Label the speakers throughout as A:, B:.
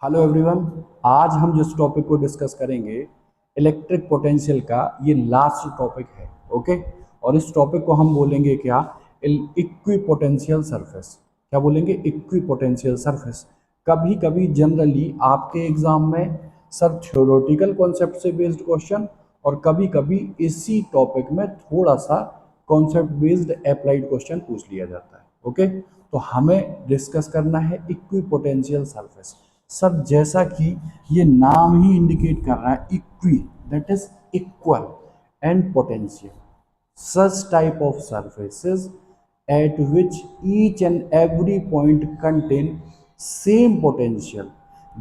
A: Hello everyone. आज हम जिस टॉपिक को डिस्कस करेंगे इलेक्ट्रिक पोटेंशियल का, ये लास्ट टॉपिक है। ओके। और इस टॉपिक को हम बोलेंगे क्या? Equi potential surface. क्या बोलेंगे? Equi potential surface. कभी कभी जनरली आपके एग्जाम में सर थ्योरेटिकल कॉन्सेप्ट से बेस्ड क्वेश्चन, और कभी कभी इसी टॉपिक में थोड़ा सा कॉन्सेप्ट बेस्ड अप्लाइड क्वेश्चन पूछ लिया जाता है। ओके। तो हमें डिस्कस करना है इक्वी पोटेंशियल सरफेस। सर जैसा कि ये नाम ही इंडिकेट कर रहा है, equi that is equal and potential, such type of surfaces at which each and every point contain same potential,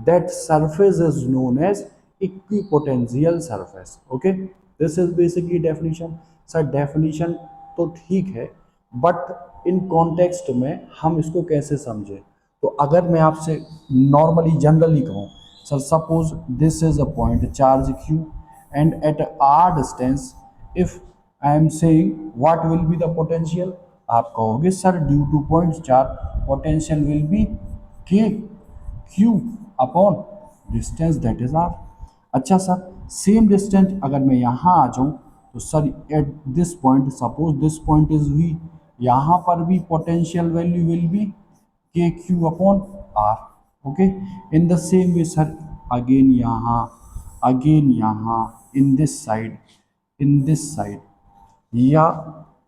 A: that surface is known as equipotential surface. Okay, this is basically definition. Sir definition तो ठीक है, but in context में हम इसको कैसे समझें? तो अगर मैं आपसे नॉर्मली जनरली कहूँ, sir suppose this is a point charge q and at r distance if I am saying what will be the potential, आप कहोगे sir due to point charge potential will be k Q upon distance that is r. अच्छा sir, same distance अगर मैं यहाँ आ जाऊँ तो sir at this point, suppose this point is v, यहाँ पर भी potential value will be k Q upon r. Okay. In the same way sir again यहाँ इन दिस साइड या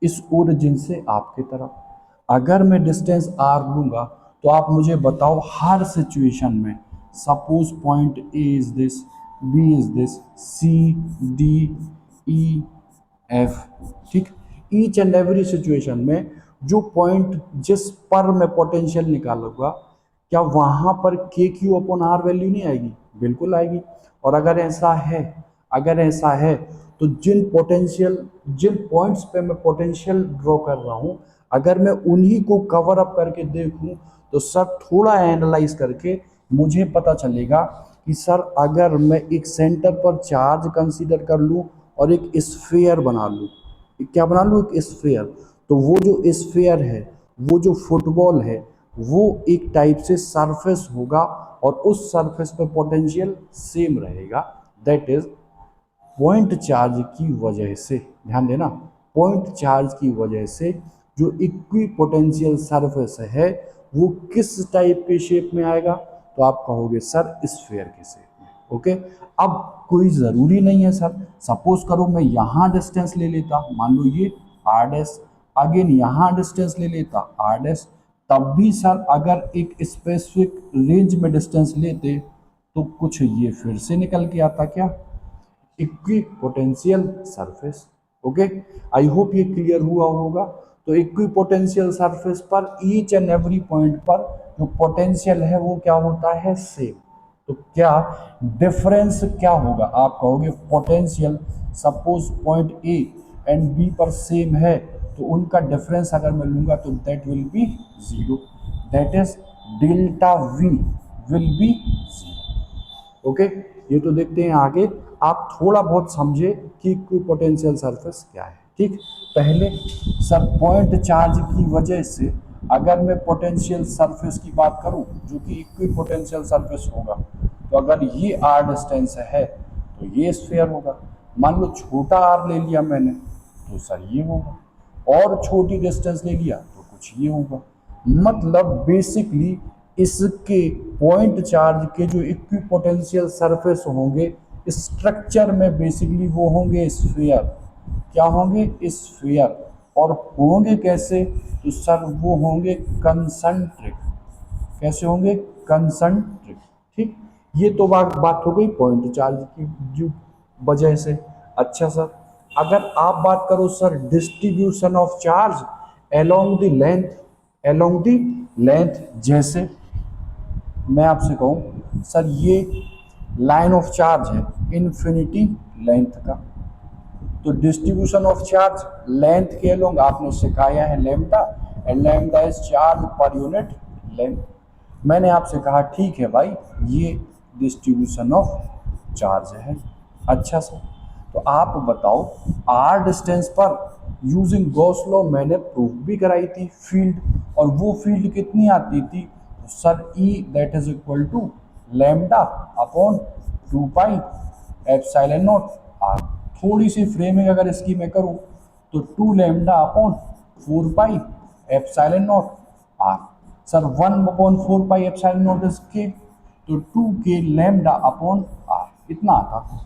A: इस ओरिजिन से आपके तरफ, अगर मैं डिस्टेंस आर लूंगा तो आप मुझे बताओ हर सिचुएशन में, suppose point A is this, B is this, C D E F, ठीक, ईच एंड एवरी सिचुएशन में जो पॉइंट जिस पर मैं पोटेंशियल निकालूंगा, क्या वहां पर के क्यू अपॉन आर वैल्यू नहीं आएगी? बिल्कुल आएगी। और अगर ऐसा है तो जिन पॉइंट्स पे मैं पोटेंशियल ड्रॉ कर रहा हूं, अगर मैं उन्हीं को कवर अप करके देखूं तो सर थोड़ा एनालाइज करके मुझे पता चलेगा कि सर अगर मैं एक सेंटर पर चार्ज कंसीडर कर लूं और एक स्फीयर बना लूं, क्या बना लूं? एक स्फीयर। तो वो जो स्फीयर है, वो जो फुटबॉल है, वो एक टाइप से सरफेस होगा और उस सरफेस पे पोटेंशियल सेम रहेगा। दैट इज पॉइंट चार्ज की वजह से, ध्यान देना, पॉइंट चार्ज की वजह से जो इक्वी पोटेंशियल सरफेस है वो किस टाइप के शेप में आएगा? तो आप कहोगे सर स्फीयर के शेप में। ओके। अब कोई ज़रूरी नहीं है सर, सपोज करो मैं यहाँ डिस्टेंस ले लेता, मान लो ये आर डैश, अगेन यहाँ डिस्टेंस ले लेता आर डैश, तब भी सर अगर एक स्पेसिफिक रेंज में डिस्टेंस लेते तो कुछ ये फिर से निकल के आता, क्या? Equi potential surface. Okay. I hope ये क्लियर हुआ होगा। तो इक्वी पोटेंशियल सरफेस पर ईच एंड एवरी पॉइंट पर जो पोटेंशियल है वो क्या होता है? सेम। तो क्या डिफरेंस क्या होगा? आप कहोगे potential suppose point A and B पर सेम है तो उनका डिफरेंस अगर मैं लूंगा तो that will be zero, that is delta V will be zero. Okay. ये तो देखते हैं आगे, आप थोड़ा बहुत समझे कि इक्वी पोटेंशियल सरफेस क्या है। ठीक, पहले सर पॉइंट चार्ज की वजह से अगर मैं पोटेंशियल सरफेस की बात करूं जो कि इक्वी पोटेंशियल सरफेस होगा, तो अगर ये आर डिस्टेंस है तो ये स्फीयर होगा। मान लो छोटा आर ले लिया मैंने तो सर ये होगा, और छोटी डिस्टेंस ले लिया तो कुछ ये होगा। मतलब बेसिकली इसके पॉइंट चार्ज के जो इक्वी पोटेंशियल सरफेस होंगे स्ट्रक्चर में बेसिकली वो होंगे स्फीयर। क्या होंगे? स्फीयर। और होंगे कैसे? तो सर वो होंगे कंसंट्रिक। कैसे होंगे? कंसंट्रिक। ठीक, ये तो बात हो गई पॉइंट चार्ज की जो वजह से। अच्छा सर, अगर आप बात करो sir distribution of charge along the length, जैसे मैं आपसे कहूँ सर ये लाइन ऑफ चार्ज है इन्फिनिटी लेंथ का, तो डिस्ट्रीब्यूशन ऑफ चार्ज लेंथ के अलोंग आपने सिखाया है lambda, and lambda is charge per unit length. मैंने आपसे कहा ठीक है भाई ये डिस्ट्रीब्यूशन ऑफ चार्ज है। अच्छा सर, तो आप बताओ आर डिस्टेंस पर यूजिंग गॉस लॉ मैंने प्रूफ भी कराई थी फील्ड, और वो फील्ड कितनी आती थी? तो sir E that is equal to lambda upon 2 pi epsilon naught R. थोड़ी सी फ्रेमिंग अगर इसकी मैं करूं तो 2 lambda upon 4 pi epsilon naught R. Sir 1 upon 4 pi epsilon naught is K, तो 2 के लैम्डा अपॉन आर इतना आता।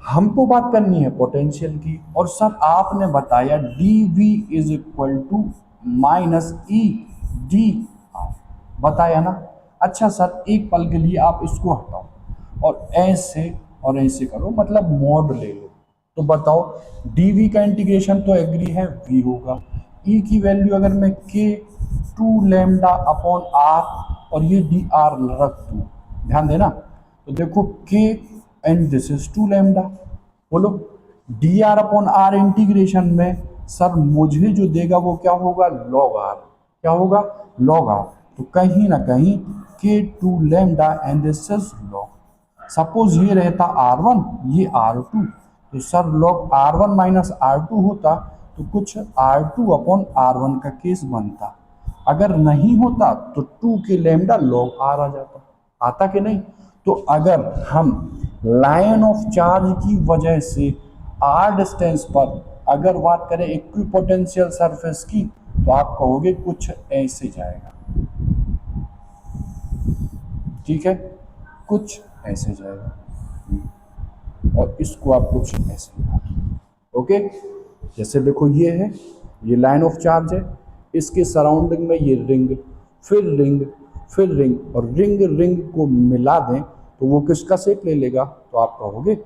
A: हमको बात करनी है पोटेंशियल की, और सर आपने बताया D V is equal to minus E D R, बताया ना। अच्छा सर एक पल के लिए आप इसको हटाओ और ऐसे और ऐसे करो, मतलब मॉड ले लो, तो बताओ डी वी का इंटीग्रेशन तो एग्री है वी होगा, ई की वैल्यू अगर मैं के 2 लैम्डा अपॉन आर और ये डी आर रख दूँ, ध्यान देना, तो देखो K and this is 2 lambda. बोलो D R upon R integration में सर मुझे जो देगा वो क्या होगा, लॉग आर। क्या होगा, लॉग आर। तो कहीं ना कहीं के 2 lambda and this is log. Suppose ये रहता R1 ये R2, तो sir log R1 minus R2 होता तो कुछ R2 अपॉन R1 का केस बनता। अगर नहीं होता तो 2 के लैम्डा लॉग आर आ जाता। आता कि नहीं। तो अगर हम लाइन ऑफ चार्ज की वजह से आर डिस्टेंस पर अगर बात करें इक्विपोटेंशियल सरफेस की, तो आप कहोगे कुछ ऐसे जाएगा, ठीक है, कुछ ऐसे जाएगा, और इसको आप कुछ ऐसे, ओके। जैसे देखो ये है, ये लाइन ऑफ चार्ज है, इसके सराउंडिंग में ये रिंग, फिर रिंग, फिर रिंग, और रिंग रिंग को मिला दें तो वो किसका शेप ले लेगा, तो आप कहोगे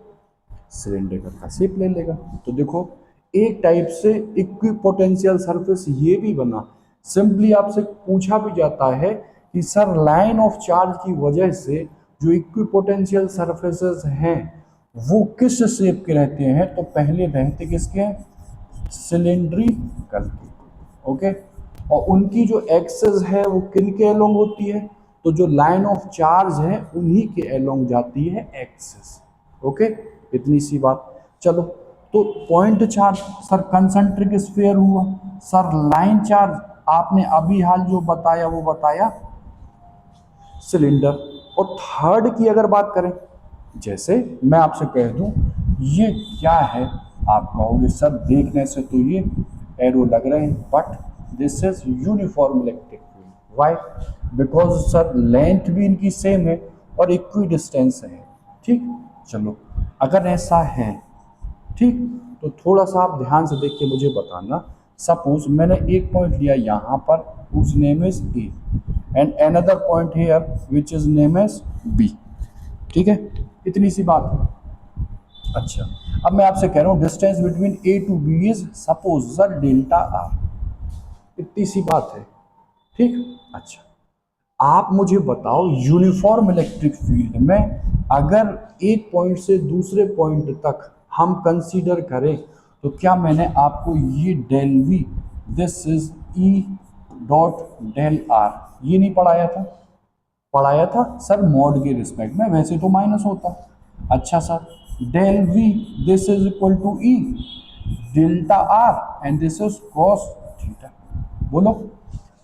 A: सिलेंडर का शेप ले लेगा। तो देखो एक टाइप से इक्विपोटेंशियल सरफेस ये भी बना। सिंपली आपसे पूछा भी जाता है कि सर लाइन ऑफ चार्ज की वजह से जो इक्विपोटेंशियल सरफेसेस हैं वो किस शेप के रहते हैं, तो पहले रहते किसके हैं, सिलेंड्रिकल के, ओके। और उनकी जो एक्सेस है वो किन के अलोंग होती है, तो जो लाइन ऑफ चार्ज है उन्हीं के अलोंग जाती है एक्सेस, ओके। इतनी सी बात। चलो तो point charge sir concentric sphere हुआ, सर लाइन चार्ज आपने अभी हाल जो बताया वो बताया सिलेंडर। और थर्ड की अगर बात करें, जैसे मैं आपसे कह दूं ये क्या है, आप कहोगे सर देखने से तो ये एरो लग रहे हैं, but this is uniform electric field. Why, because sir length भी इनकी सेम है और इक्वी डिस्टेंस है, ठीक। चलो अगर ऐसा है, ठीक, तो थोड़ा सा आप ध्यान से देख के मुझे बताना। सपोज मैंने एक पॉइंट लिया यहाँ पर, उस name is A, and another point here which is name is B, ठीक है, इतनी सी बात है। अच्छा अब मैं आपसे कह रहा हूँ distance between A to B is suppose sir delta R, इतनी सी बात है, ठीक। अच्छा आप मुझे बताओ यूनिफॉर्म इलेक्ट्रिक फील्ड में अगर एक पॉइंट से दूसरे पॉइंट तक हम कंसीडर करें, तो क्या मैंने आपको ये del V this is E dot del R ये नहीं पढ़ाया था, पढ़ाया था सर मॉड के रिस्पेक्ट में, वैसे तो माइनस होता। अच्छा sir del V this is equal to E delta are and this is cos theta, बोलो।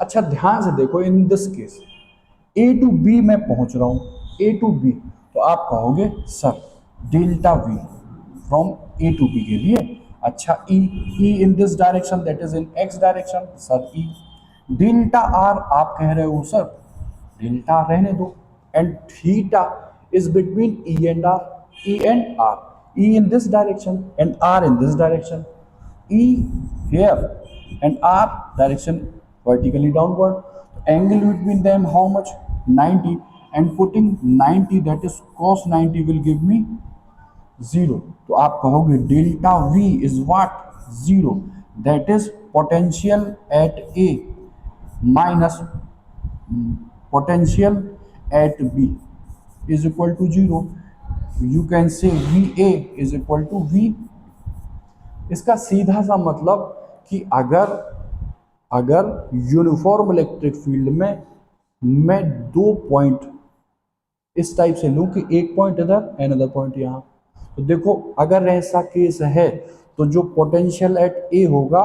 A: अच्छा ध्यान से देखो in this case A to B में पहुंच रहा हूं, ए टू बी, तो आप कहोगे sir delta v from A to B के लिए, अच्छा e in this direction that is in x direction, sir e delta r आप कह रहे हो सर डेल्टा रहने दो, and theta is between E and r, e and r, e in this direction and r in this direction, e here and r direction vertically downward, angle between them how much, 90, and putting 90 that is cos 90 will give me 0, तो आप कहोगे delta v is what, 0, that is potential at a minus potential at b is equal to 0, you can say va is equal to v। इसका सीधा सा मतलब कि अगर uniform electric field में मैं दो पॉइंट इस टाइप से लूं कि एक पॉइंट इधर एंड अदर पॉइंट यहाँ, तो देखो अगर ऐसा केस है तो जो पोटेंशियल एट ए होगा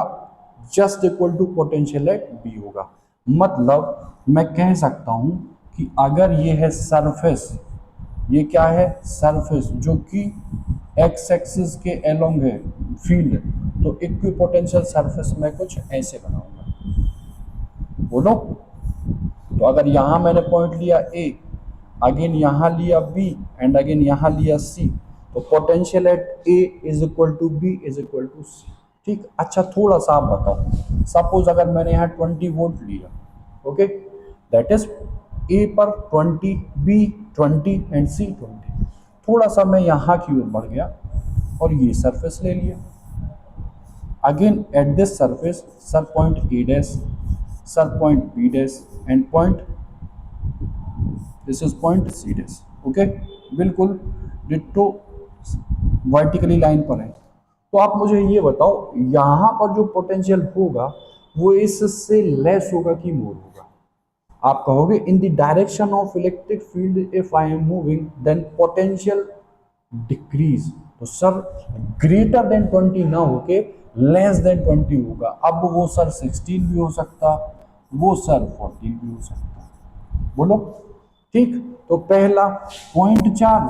A: just equal to potential at B होगा। मतलब मैं कह सकता हूं कि अगर ये है सरफेस, ये क्या है सरफेस जो कि एक्स एक्सिस के अलोंग है फील्ड, तो इक्विपोटेंशियल सरफेस में कुछ ऐसे बनाऊंगा। बोलो, तो अगर यहां मैंने पॉइंट लिया ए, अगेन यहां लिया बी एंड अगेन यहां लिया सी, तो potential at A is equal to B is equal to C. ठीक, अच्छा थोड़ा सा आप बताओ, सपोज अगर मैंने यहाँ 20 वोल्ट लिया, ओके, दैट इज ए पर 20, बी 20 एंड सी 20। थोड़ा सा मैं यहाँ की ओर बढ़ गया और ये सरफेस ले लिया। Again at this surface sir point A dash, sir point B dash and point, this is point C dash. Okay, बिल्कुल डिट्टो वर्टिकली लाइन पर है। तो आप मुझे ये बताओ, यहाँ पर जो पोटेंशियल होगा वो इससे लेस होगा कि मोर होगा? आप कहोगे in the direction of electric field if I am moving then potential decrease. तो सर ग्रेटर देन 20 ना होके लेस देन 20 होगा। अब वो सर 16 भी हो सकता, वो सर 14 भी हो सकता। बोलो, ठीक। तो पहला पॉइंट चार्ज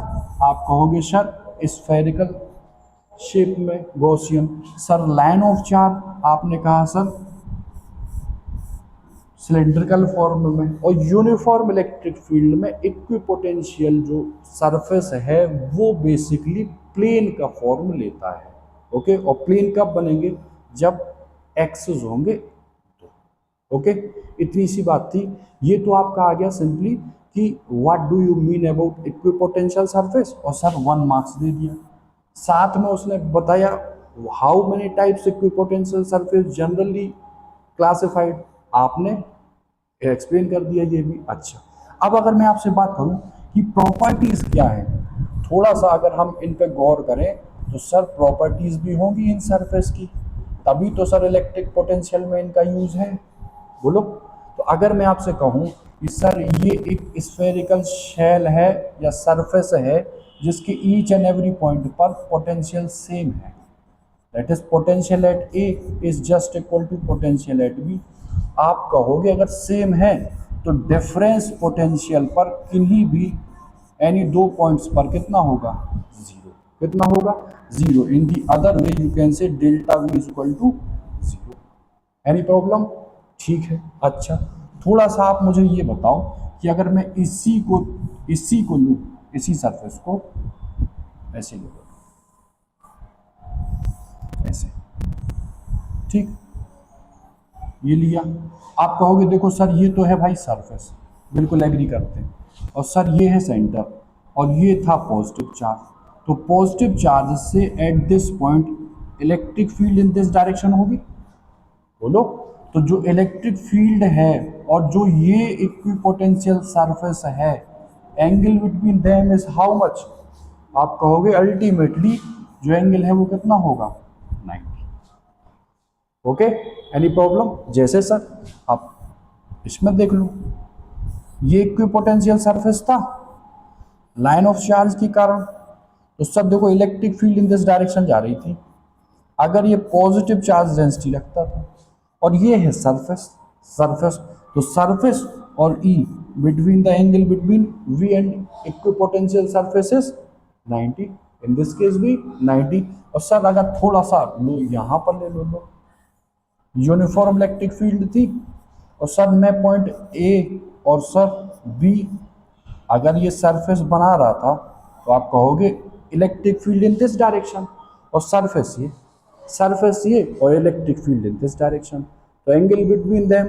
A: आप कहोगे सर स्फेरिकल शेप में Gaussian. Sir line of charge आपने कहा सर सिलेंड्रिकल फॉर्म में। और यूनिफॉर्म इलेक्ट्रिक फील्ड में इक्विपोटेंशियल जो सरफेस है वो बेसिकली प्लेन का फॉर्म लेता है। ओके, और प्लेन कब बनेंगे? जब एक्सिस होंगे तो। ओके, इतनी सी बात थी। ये तो आपका आ गया सिंपली कि what do you mean about equipotential surface, और सर 1 मार्क्स दे दिया। साथ में उसने बताया how many types equipotential surface generally classified, आपने एक्सप्लेन कर दिया ये भी। अच्छा, अब अगर मैं आपसे बात करूं कि प्रॉपर्टीज क्या है, थोड़ा सा अगर हम इन पे गौर करें तो सर प्रॉपर्टीज भी होंगी इन सरफेस की, तभी तो सर इलेक्ट्रिक पोटेंशियल में इनका यूज है। बोलो, तो अगर मैं आपसे कहूं कि सर ये एक स्फेरिकल शेल है या सरफेस है जिसके ईच एंड एवरी पॉइंट पर पोटेंशियल सेम है, that is potential at A is just equal to potential at B. आप कहोगे अगर सेम है तो डिफरेंस पोटेंशियल पर किन्हीं भी एनी 2 पॉइंट्स पर कितना होगा? जीरो। कितना होगा? Zero. In the other way you can say delta V is equal to zero. Any problem? ठीक है। अच्छा, थोड़ा सा आप मुझे ये बताओ कि अगर मैं इसी को लूँ, इसी सरफेस को ऐसे लूँ, ऐसे, ठीक, ये लिया। आप कहोगे देखो सर ये तो है भाई सरफेस, बिल्कुल एग्री करते हैं, और सर ये है सेंटर और ये था पॉजिटिव चार्ज, तो पॉजिटिव चार्ज से eight this point electric field in this direction होगी। बोलो, तो जो इलेक्ट्रिक फील्ड है और जो ये इक्विपोटेंशियल सरफेस है, angle between them is how much? आप कहोगे अल्टीमेटली जो एंगल है वो कितना होगा? 90। Okay, any problem? जैसे सर आप इसमें देख लो, ये इक्विपोटेंशियल सरफेस था लाइन ऑफ चार्ज के कारण, तो सब देखो electric field in this direction जा रही थी। अगर ये पॉजिटिव चार्ज डेंसिटी रखता था और ये है सरफेस, तो सरफेस और e between the angle between v and equipotential surface is 90, in this case भी 90। और सर अगर थोड़ा सा लो यहाँ पर ले लो, यूनिफॉर्म इलेक्ट्रिक फील्ड थी और सर मैं पॉइंट ए और सर बी, अगर ये सरफेस बना रहा था तो आप कहोगे electric field in this direction, और सरफेस ये और electric field in this direction, तो angle between them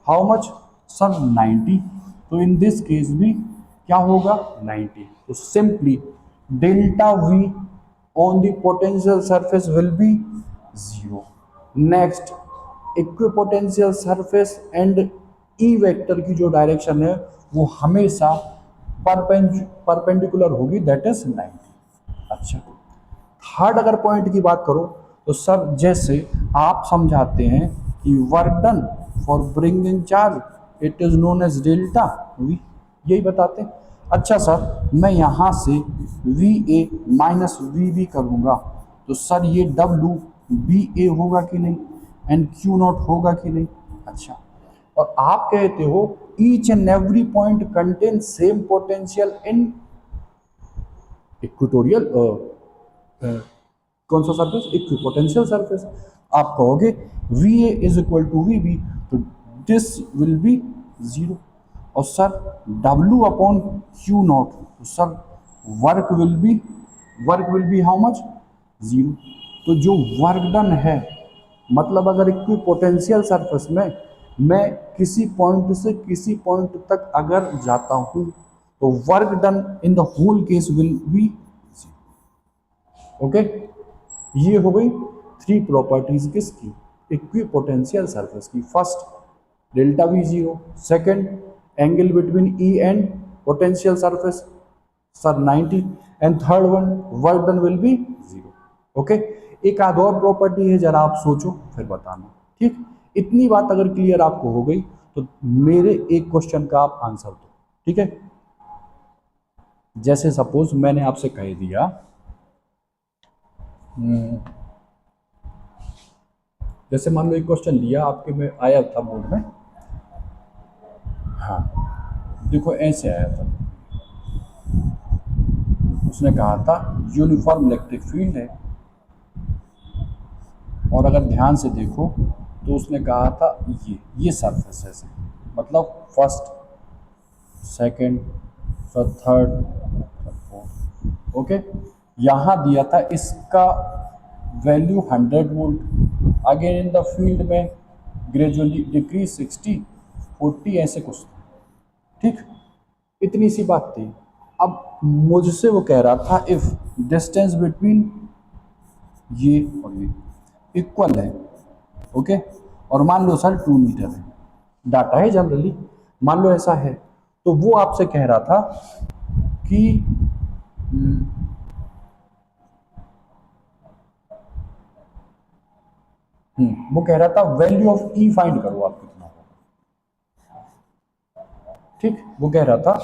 A: how much? Sir 90। तो इन दिस केस भी क्या होगा? 90। तो simply delta we on the potential surface will be 0। Next, equipotential surface and E vector की जो डायरेक्शन है वो हमेशा परपेंडिकुलर होगी, दैट इज 90। अच्छा, थर्ड अगर पॉइंट की बात करो तो सर जैसे आप समझाते हैं कि work done for bringing charge it is known as delta V, यही बताते हैं। अच्छा सर, मैं यहाँ से V A minus V B करूँगा तो सर ये डब्ल्यू बी ए होगा कि नहीं, एंड क्यू नॉट होगा कि नहीं? अच्छा, और आप कहते हो each and every point contain same potential in equatorial कौन सा सरफेस, इक्विपोटेंशियल सरफेस। आप कहोगे v A is equal to we B, तो दिस विल बी जीरो। और sir W upon q naught, तो sir work will be how much, zero. तो जो work done है, मतलब अगर इक्विपोटेंशियल सरफेस में मैं किसी पॉइंट से किसी पॉइंट तक अगर जाता हूं तो work done in the whole case will be okay. ये हो गई थ्री प्रॉपर्टीज किसकी, इक्विपोटेंशियल सरफेस की। First delta V zero, second angle between E and potential surface sir 90, and third one work done will be zero. Okay, एक आध और property है, जरा आप सोचो फिर बताना। ठीक, इतनी बात अगर क्लियर आपको हो गई तो मेरे एक क्वेश्चन का आप आंसर दो। ठीक है, जैसे सपोज मैंने आपसे कह दिया जैसे मान लो एक क्वेश्चन लिया आपके में आया था बोर्ड में, हाँ देखो ऐसे आया था, उसने कहा था यूनिफॉर्म इलेक्ट्रिक फील्ड है, और अगर ध्यान से देखो तो उसने कहा था ये सरफेस है, मतलब first second third fourth. Okay, यहाँ दिया था इसका value 100 volt, again in the field में ग्रेजुअली डिक्रीज 60 40 ऐसे कुछ था। ठीक, इतनी सी बात थी। अब मुझसे वो कह रहा था इफ डिस्टेंस बिटवीन ये और ये इक्वल है, ओके, और मान लो सर 2 मीटर है, डाटा है जनरली, मान लो ऐसा है, तो वो आपसे कह रहा था कि वो कह रहा था वैल्यू ऑफ ई फाइंड करो आप कितना होगा। ठीक, वो कह रहा था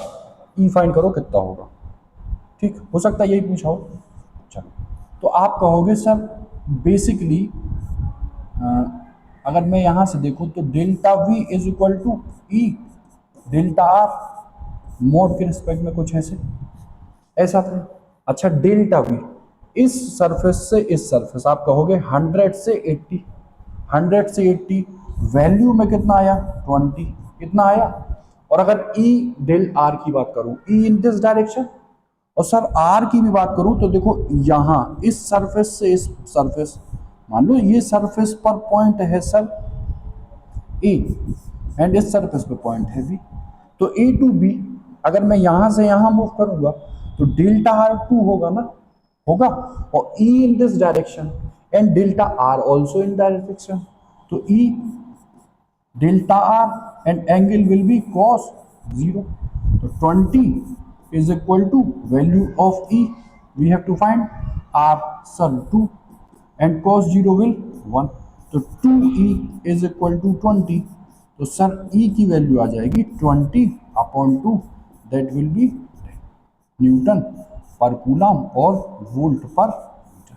A: ई फाइंड करो कितना होगा। ठीक, हो सकता है यही पूछा हो। चलो, तो आप कहोगे सर बेसिकली अगर मैं यहां से देखूं तो delta V is equal to E delta R, mod के रिस्पेक्ट में कुछ ऐसा था। अच्छा, डेल्टा वी इस सरफेस से इस सरफेस, आप कहोगे 100 से 80, 100 से 80 वैल्यू में कितना आया 20, कितना आया। और अगर ई डेल आर की बात करूं, ई इन दिस डायरेक्शन, और सर आर की भी बात करूं तो देखो यहां इस सरफेस से इस सरफेस, मान लो ये सरफेस पर पॉइंट है सर ए, एंड इस सरफेस पे पॉइंट है बी, तो ए टू बी अगर मैं यहां से यहां मूव करूंगा तो डेल्टा आर 2 होगा ना, होगा, और e in this direction and delta r also in direction, तो e delta are and angle will be cos 0, तो 20 is equal to value of E, we have to find R sir 2 and cos 0 will 1, तो 2E is equal to 20, तो sir E की value आ जाएगी 20 upon 2, that will B Newton पर coulomb और volt per metre.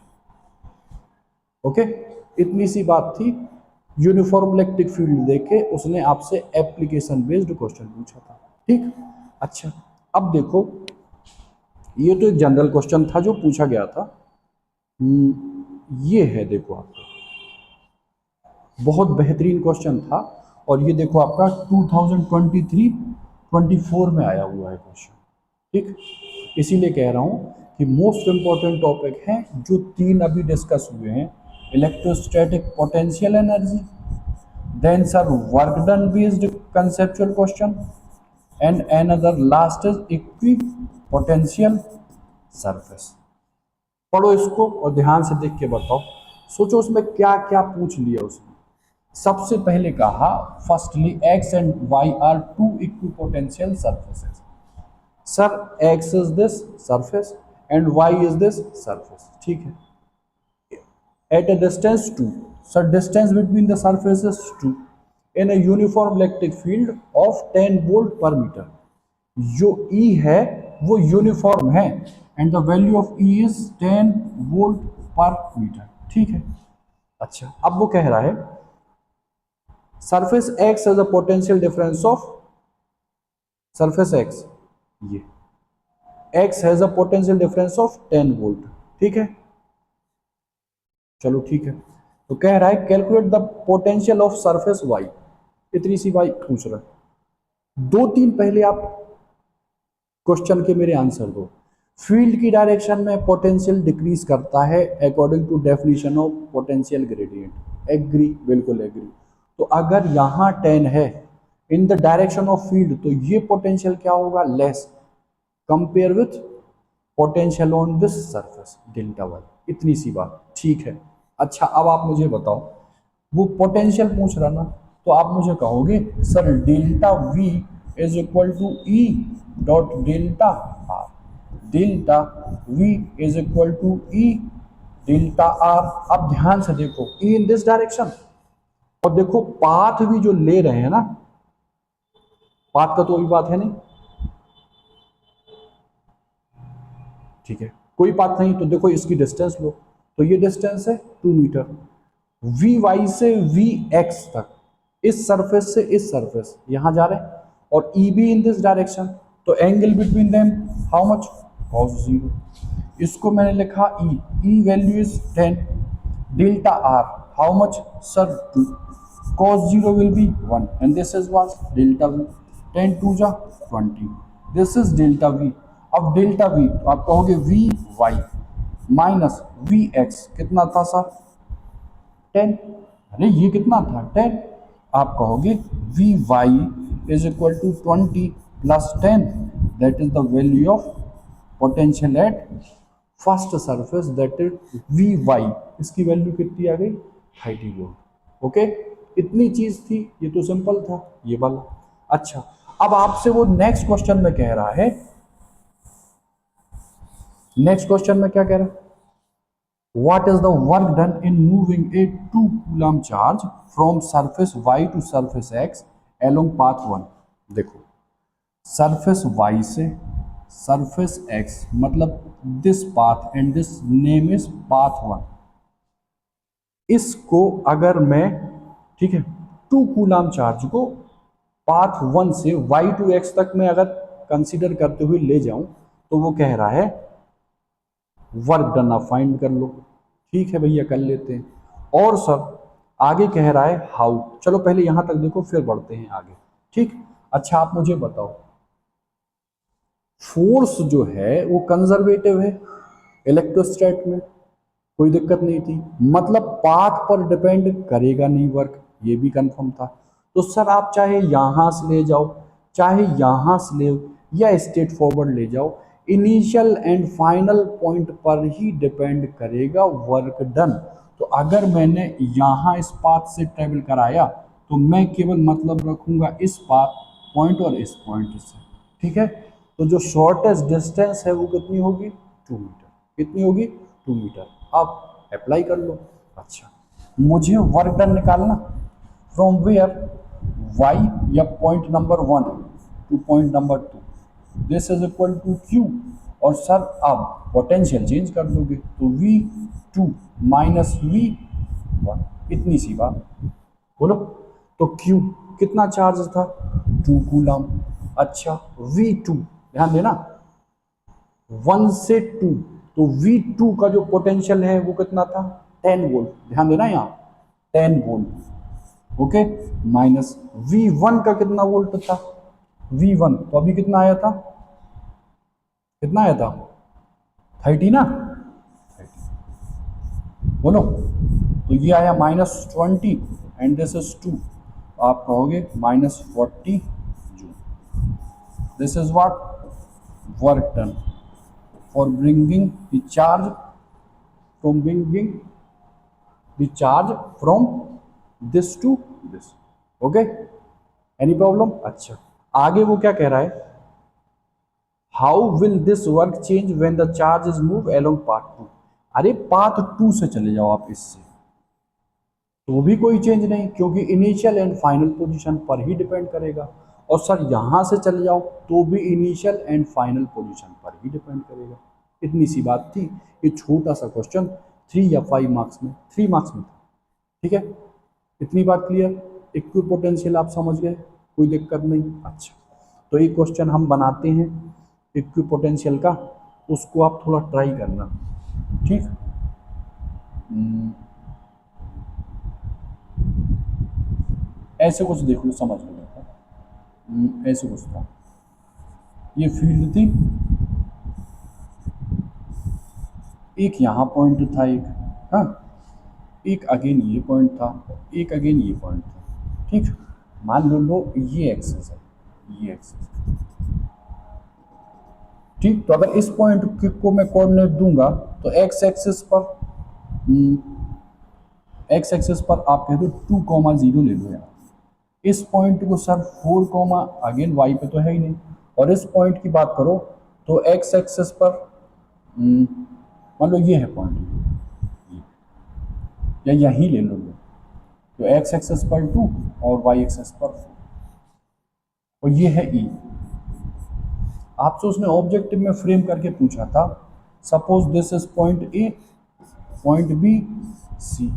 A: Okay, इतनी सी बात थी। यूनिफॉर्म इलेक्ट्रिक फील्ड देके उसने आपसे एप्लीकेशन बेस्ड क्वेश्चन पूछा था। ठीक, अच्छा अब देखो, ये तो एक जनरल क्वेश्चन था जो पूछा गया था। ये है देखो आपका बहुत बेहतरीन क्वेश्चन था, और ये देखो आपका 2023-24 में आया हुआ है क्वेश्चन। ठीक, इसीलिए कह रहा हूँ कि मोस्ट इम्पॉर्टेंट टॉपिक हैं जो 3 अभी डिस्कस हुए हैं, electrostatic potential energy, then sir work done based conceptual question, and another last is equipotential surface. पढ़ो इसको और ध्यान से देख के बताओ, सोचो उसमें क्या क्या पूछ लिया उसने। सबसे पहले कहा firstly X and Y are 2 equipotential surfaces. Sir X is this surface and Y is this surface, ठीक है, at a distance 2, sir distance between the surfaces 2 in a uniform electric field of 10 volt per metre. जो E है वो uniform है and the value of E is 10 volt per metre. ठीक है, अच्छा अब वो कह रहा है surface x as a potential difference of surface X, ये X has a potential difference of 10 volt, ठीक है। चलो ठीक है, तो कह रहा है calculate the potential of surface Y, इतनी सी वाई पूछ रहा है। दो तीन पहले आप क्वेश्चन के मेरे आंसर दो। फील्ड की डायरेक्शन में पोटेंशियल डिक्रीज करता है according to definition of potential gradient, agree, बिल्कुल एग्री। तो अगर यहाँ 10 है in the direction of field, तो ये पोटेंशियल क्या होगा, less, compare with potential on this surface delta Y, इतनी सी बात, ठीक है। अच्छा अब आप मुझे बताओ, वो पोटेंशियल पूछ रहा ना, तो आप मुझे कहोगे sir delta V is equal to E dot delta R, delta V is equal to E delta R. अब ध्यान से देखो, ई इन दिस डायरेक्शन, और देखो पाथ भी जो ले रहे हैं ना, पाथ का तो कोई बात है नहीं, ठीक है, कोई बात नहीं। तो देखो इसकी डिस्टेंस लो, तो ये डिस्टेंस है 2 मीटर, वी वाई से वी एक्स तक, इस सरफेस से इस सरफेस यहां जा रहे हैं, और e B in this direction, तो angle between them how much, cos 0। इसको मैंने लिखा e, e value is 10, delta r how much sir 2, cos 0 will be 1 and this is what delta v, 10 2 जा 20, this is delta v। अब delta v तो आप कहोगे v y minus v x, कितना था सर 10, अरे ये कितना था 10, आप कहोगे v y is equal to 20 plus 10, that is the value of potential at first surface, that is V Y, इसकी वैल्यू कितनी आ गई 30 वोल्ट। ओके, इतनी चीज थी, ये तो सिंपल था ये वाला। अच्छा अब आपसे वो नेक्स्ट क्वेश्चन में कह रहा है, नेक्स्ट क्वेश्चन में क्या कह रहा है, what is the work done in moving a 2 coulomb charge from surface Y to surface X along path 1। देखो सरफेस वाई से सरफेस एक्स, मतलब this path and this name is path 1, इसको अगर मैं, ठीक है, 2 कूलम चार्ज को path 1 से y टू x तक में अगर कंसीडर करते हुए ले जाऊं, तो वो कह रहा है वर्क डन आप फाइंड कर लो। ठीक है भैया कर लेते हैं। और सर आगे कह रहा है हाउ, चलो पहले यहां तक देखो फिर बढ़ते हैं आगे, ठीक। अच्छा आप मुझे बताओ, फोर्स जो है वो कंजर्वेटिव है इलेक्ट्रोस्टैट में, कोई दिक्कत नहीं थी, मतलब पाथ पर डिपेंड करेगा नहीं वर्क, ये भी कंफर्म था। तो सर आप चाहे यहां से ले जाओ, चाहे यहां से ले, या स्ट्रेट फॉरवर्ड ले जाओ, इनिशियल एंड फाइनल पॉइंट पर ही डिपेंड करेगा वर्क डन। तो अगर मैंने यहां इस पाथ से ट्रेवल कराया, तो मैं केवल मतलब रखूंगा इस पाथ पॉइंट और इस पॉइंट से, ठीक है। तो जो शॉर्टेस्ट डिस्टेंस है वो कितनी होगी 2 मीटर, कितनी होगी 2 मीटर। अब अप्लाई कर लो। अच्छा मुझे वर्क डन निकालना फ्रॉम वेयर, वाई या point number 1 to point number 2, this is equal to Q, और सर अब पोटेंशियल चेंज कर दोगे, तो V2 माइनस V1, इतनी सी बात, बोलो। तो Q कितना चार्ज था 2 कूलम। अच्छा V2 ध्यान देना 1 से 2, तो V2 का जो पोटेंशियल है वो कितना था 10 वोल्ट, ध्यान देना यहाँ 10 वोल्ट, ओके, माइनस V1 का कितना वोल्ट था, V1 तो अभी कितना आया था, कितना आया था 30 ना, 30, बोलो। तो ये आया -20 एंड दिस इज 2, आप कहोगे -40 joule. This is what work done for bringing the charge from this to this, okay, any problem। अच्छा आगे वो क्या कह रहा है, how will this work change when the charge is moved along path 2। अरे पाथ 2 से चले जाओ आप इससे, तो भी कोई चेंज नहीं, क्योंकि इनिशियल एंड फाइनल पोजीशन पर ही डिपेंड करेगा। और सर यहां से चले जाओ तो भी इनिशियल एंड फाइनल पोजीशन पर ही डिपेंड करेगा, इतनी सी बात थी। ये छोटा सा क्वेश्चन 3 या 5 मार्क्स में, 3 मार्क्स में था, ठीक है, इतनी बात क्लियर। इक्विपोटेंशियल आप समझ गए, कोई दिक्कत नहीं। अच्छा तो ये क्वेश्चन हम बनाते हैं इक्विपोटेंशियल का, उसको आप थोड़ा ट्राई करना, ठीक। ऐसे कुछ देख लो, समझ लो। ऐसे कुछ था, ये फील्ड थी, एक यहाँ पॉइंट था, एक, हाँ, एक अगेन ये पॉइंट था, एक अगेन ये पॉइंट था, ठीक। मान लो ये एक्सेस है, ये एक्सेस, ठीक। तो अगर इस पॉइंट को मैं कोऑर्डिनेट दूंगा तो एक्स एक्सिस पर आप कह दो 2,0 ले लो यार। इस पॉइंट को सर 4, अगेन वाई पे तो है ही नहीं, और इस पॉइंट की बात करो तो एक्स एक्सिस पर मान लो ये है पॉइंट, या यही ले लो, तो एक्स एक्सिस पर 2 और वाई एक्सिस पर 4, और ये है ई। आपसे उसने ऑब्जेक्टिव में फ्रेम करके पूछा था, suppose this is point A, point B C,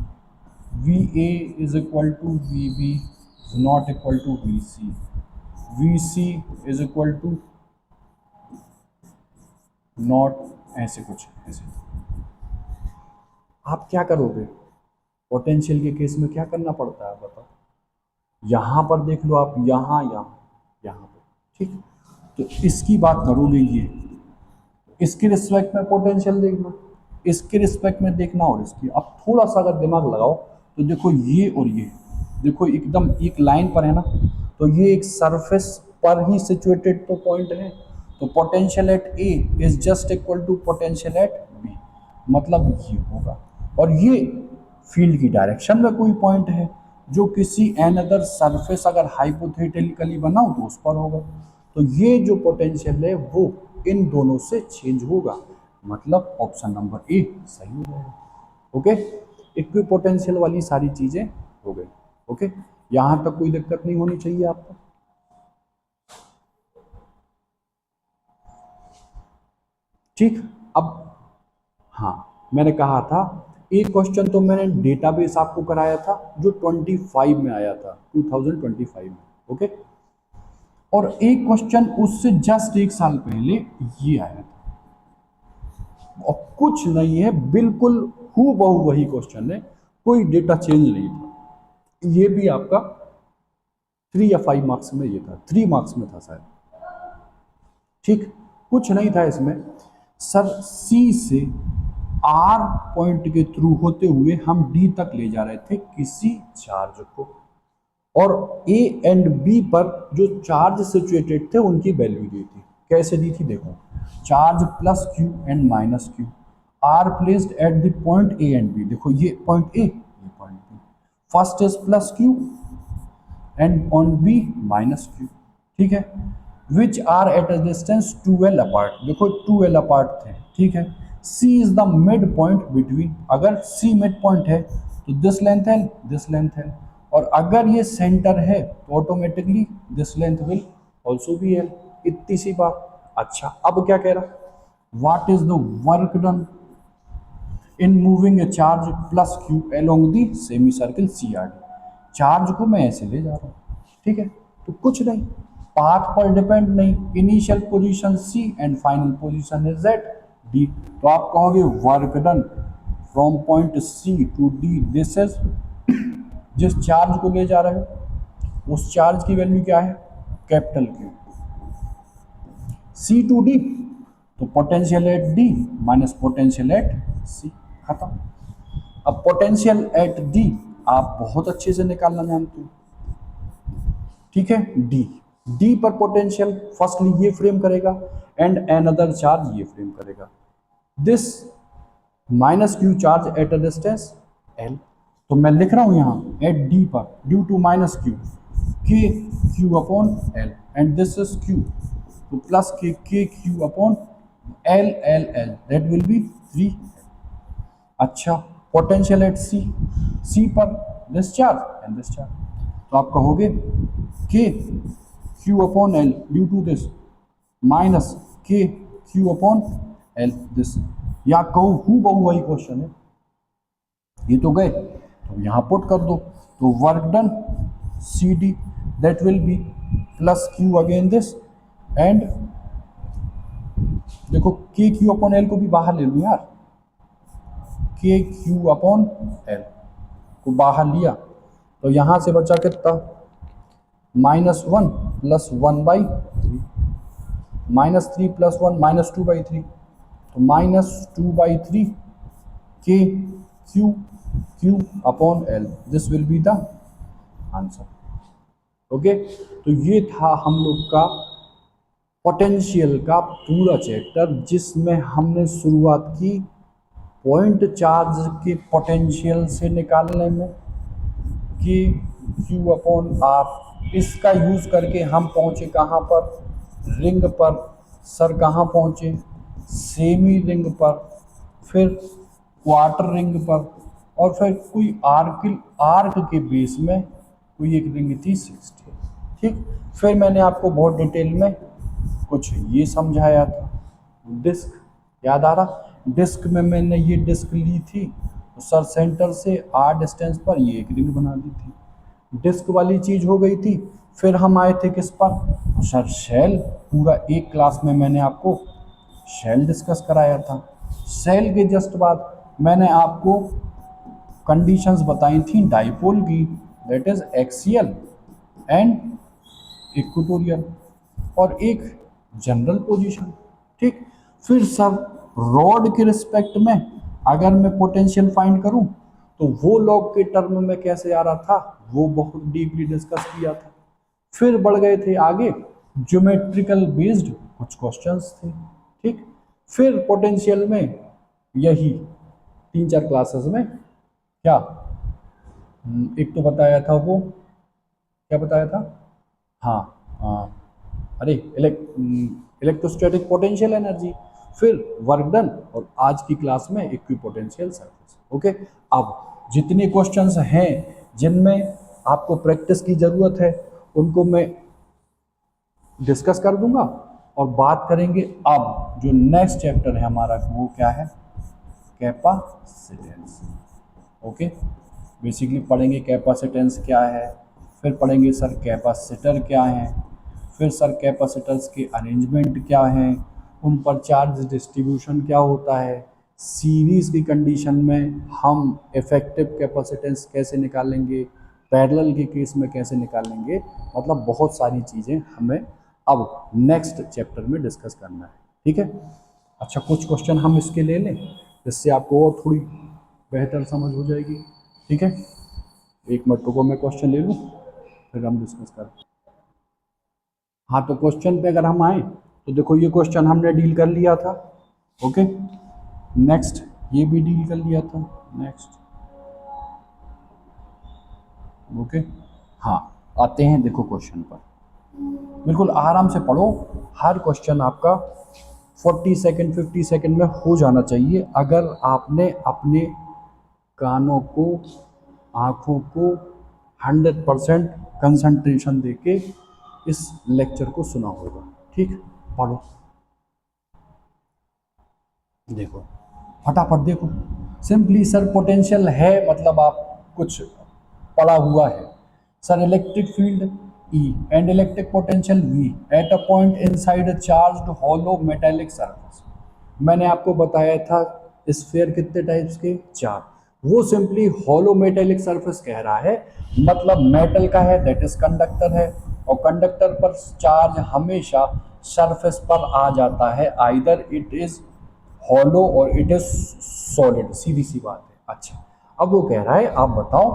A: V A is equal to we B not equal to we C is equal to not, ऐसे कुछ ऐसे। आप क्या करोगे पोटेंशियल के केस में, क्या करना पड़ता है बताओ। यहाँ पर देख लो आप, यहाँ यहाँ पर, ठीक। तो इसकी बात करोगे, ये इसके रिस्पेक्ट में पोटेंशियल देखना, इसके रिस्पेक्ट में देखना, और इसकी। अब थोड़ा सा अगर दिमाग लगाओ तो देखो ये और ये, देखो एकदम एक लाइन पर है ना, तो ये एक सरफेस पर ही सिचुएटेड तो पॉइंट है, तो potential at A is just equal to potential at B, मतलब ये होगा। और ये फील्ड की डायरेक्शन में कोई पॉइंट है जो किसी एन अदर सरफेस अगर हाइपोथेटिकली बनाओ तो उस पर होगा, तो ये जो पोटेंशियल है वो इन दोनों से चेंज होगा, मतलब ऑप्शन नंबर ए सही हो जाएगा। ओके, इक्विपोटेंशियल वाली सारी चीजें हो गई। ओके, यहां तक कोई दिक्कत नहीं होनी चाहिए आपको। ठीक, अब हाँ, मैंने कहा था एक क्वेश्चन तो मैंने डेटाबेस आपको कराया था जो 25 में आया था, 2025 में। ओके, और एक क्वेश्चन उससे जस्ट एक साल पहले ये आया था, और कुछ नहीं है, बिल्कुल हूबहू वही क्वेश्चन है, कोई डेटा चेंज नहीं था। ये भी आपका 3 या 5 मार्क्स में, ये था 3 मार्क्स में था शायद। ठीक, कुछ नहीं था इसमें सर, सी से आर पॉइंट के थ्रू होते हुए हम डी तक ले जा रहे थे किसी चार्ज को, और ए एंड बी पर जो चार्ज सिचुएटेड थे उनकी वैल्यू दी थी। कैसे दी थी देखो, charge plus Q and minus Q are placed at the point A and B. देखो ये पॉइंट ए, ये point B, first is plus Q and on B minus Q, ठीक है, which are at a distance 2l apart. देखो 2l apart थे, ठीक है। C is the mid point between, अगर C मिड पॉइंट है तो दिस लेंथ है, दिस लेंथ है, और अगर ये सेंटर है तो automatically this length will also be L. इतनी सी बात। अच्छा, अब क्या कह रहा, what is the work done in moving a charge plus Q along the semi circle C R D. Charge को मैं ऐसे ले जा रहा हूँ, ठीक है, तो कुछ नहीं, पाथ पर डिपेंड नहीं, initial position C and final position is at D. तो आप कहोगे work done from point C to D, this is, जिस चार्ज को ले जा रहे हो उस चार्ज की वैल्यू क्या है, capital q. C to D, तो potential at D minus potential at C, खत्म। अब पोटेंशियल एट डी आप बहुत अच्छे से निकालना जानते हो, ठीक है। डी पर पोटेंशियल फर्स्टली ये फ्रेम करेगा एंड एन अदर चार्ज ये फ्रेम करेगा, this minus Q charge at a distance L. तो मैं लिख रहा हूं यहां एट डी पर ड्यू टू माइनस क्यू के Q upon L, and this is Q, तो प्लस के Q upon L L L, that will B 3। अच्छा, पोटेंशियल एट सी पर this charge and this charge, तो आप कहोगे के Q upon L due to this minus K Q upon L this, या कहो हूबहू वही क्वेश्चन है, ये तो गए, तो यहाँ पुट कर दो, तो work done C D that will be plus Q again this and देखो के क्यू अपॉन एल को भी बाहर ले लूँ यार, के क्यू अपॉन एल को बाहर लिया तो यहाँ से बचा कितना, -1 प्लस 1/3, -3 प्लस 1 -2/3, तो -2/3 के Q Q upon L, this will be the answer. Okay, तो ये था हम लोग का पोटेंशियल का पूरा चैप्टर, जिसमें हमने शुरुआत की पॉइंट चार्ज के पोटेंशियल से निकालने में, कि क्यू अपॉन आर, इसका यूज़ करके हम पहुँचे कहाँ पर, रिंग पर। सर कहाँ पहुँचे, सेमी रिंग पर, फिर क्वार्टर रिंग पर, और फिर कोई आर्क के बेस में कोई एक रिंग थी 60। ठीक, फिर मैंने आपको बहुत डिटेल में कुछ ये समझाया था, डिस्क याद आ रहा, डिस्क में मैंने ये डिस्क ली थी तो सर सेंटर से आर डिस्टेंस पर ये एक रिंग बना दी थी, डिस्क वाली चीज़ हो गई थी। फिर हम आए थे किस पर, सर शेल, पूरा एक क्लास में मैंने आपको शेल डिस्कस कराया था। शेल के जस्ट बाद मैंने आपको कंडीशंस बताई थी डाइपोल की, that is axial and equatorial, और एक जनरल पोजीशन। ठीक, फिर सब रॉड के रिस्पेक्ट में अगर मैं पोटेंशियल फाइंड करूं तो वो लॉग के टर्म में कैसे आ रहा था, वो बहुत डीपली डिस्कस किया था। फिर बढ़ गए थे आगे, ज्योमेट्रिकल बेस्ड कुछ क्वेश्चंस थे। ठीक, फिर पोटेंशियल में यही 3-4 क्लासेस में क्या, एक तो बताया था, वो क्या बताया था, हाँ अरे इलेक्ट्रोस्टैटिक पोटेंशियल एनर्जी, फिर वर्क डन, और आज की क्लास में इक्विपोटेंशियल सरफेस। ओके, अब जितने क्वेश्चंस हैं जिनमें आपको प्रैक्टिस की ज़रूरत है उनको मैं डिस्कस कर दूंगा, और बात करेंगे अब जो नेक्स्ट चैप्टर है हमारा, वो क्या है, कैपेसिटेंस। ओके, बेसिकली पढ़ेंगे कैपेसिटेंस क्या है, फिर पढ़ेंगे सर कैपेसिटर क्या है, फिर सर कैपेसिटर्स के अरेंजमेंट क्या हैं, उन पर चार्ज डिस्ट्रीब्यूशन क्या होता है, सीरीज़ की कंडीशन में हम इफेक्टिव कैपेसिटेंस कैसे निकालेंगे, पैरेलल के केस में कैसे निकालेंगे, मतलब बहुत सारी चीज़ें हमें अब नेक्स्ट चैप्टर में डिस्कस करना है। ठीक है, अच्छा कुछ क्वेश्चन हम इसके ले लें जिससे आपको और थोड़ी बेहतर समझ हो जाएगी। ठीक है, एक मिनट रुको, मैं क्वेश्चन ले लूँ फिर हम डिस्कस करते हैं। हाँ, तो क्वेश्चन पे अगर हम आए तो देखो ये क्वेश्चन हमने डील कर लिया था। ओके, नेक्स्ट ये भी डील कर लिया था, नेक्स्ट। ओके, हाँ आते हैं देखो क्वेश्चन पर, बिल्कुल आराम से पढ़ो, हर क्वेश्चन आपका 40 सेकंड 50 सेकंड में हो जाना चाहिए, अगर आपने अपने कानों को, आँखों को 100% कंसंट्रेशन देके इस लेक्चर को सुना होगा। ठीक, पढ़ो, देखो फटाफट देखो, सिंपली सर पोटेंशियल है मतलब आप कुछ पढ़ा हुआ है, sir electric field E and electric potential V at a point inside a charged hollow metallic surface. मैंने आपको बताया था स्फीयर कितने टाइप्स के, 4, वो सिंपली हॉलो मेटेलिक सरफेस कह रहा है, मतलब मेटल का है, दैट इज कंडक्टर है, और कंडक्टर पर चार्ज हमेशा सरफेस पर आ जाता है, आइदर इट इज हॉलो और इट इज सॉलिड, सीधी सी बात है। अच्छा, अब वो कह रहा है आप बताओ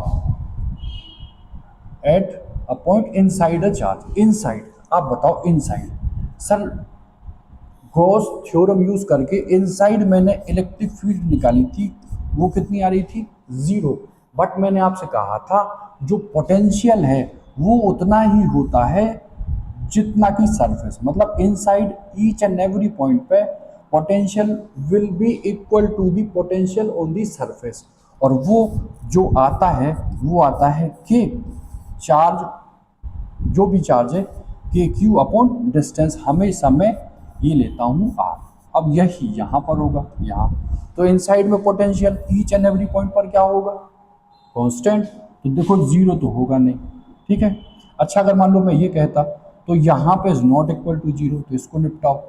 A: at a point inside a charge, inside, आप बताओ inside. Sir Gauss theorem use करके इनसाइड मैंने इलेक्ट्रिक फील्ड निकाली थी, वो कितनी आ रही थी, 0, बट मैंने आपसे कहा था जो पोटेंशियल है वो उतना ही होता है जितना कि सरफेस, मतलब inside each and every point पे potential will be equal to the potential on the surface, और वो जो आता है वो आता है कि चार्ज, जो भी चार्ज है के क्यू अपॉन डिस्टेंस, हमेशा मैं ये लेता हूँ आर। अब यही यहाँ पर होगा, यहाँ तो इनसाइड में potential each and every point पर क्या होगा, कांस्टेंट, तो देखो 0 तो होगा नहीं। ठीक है, अच्छा अगर मान लो मैं ये कहता तो यहाँ पे इज नॉट इक्वल टू 0, तो इसको निपटाओ।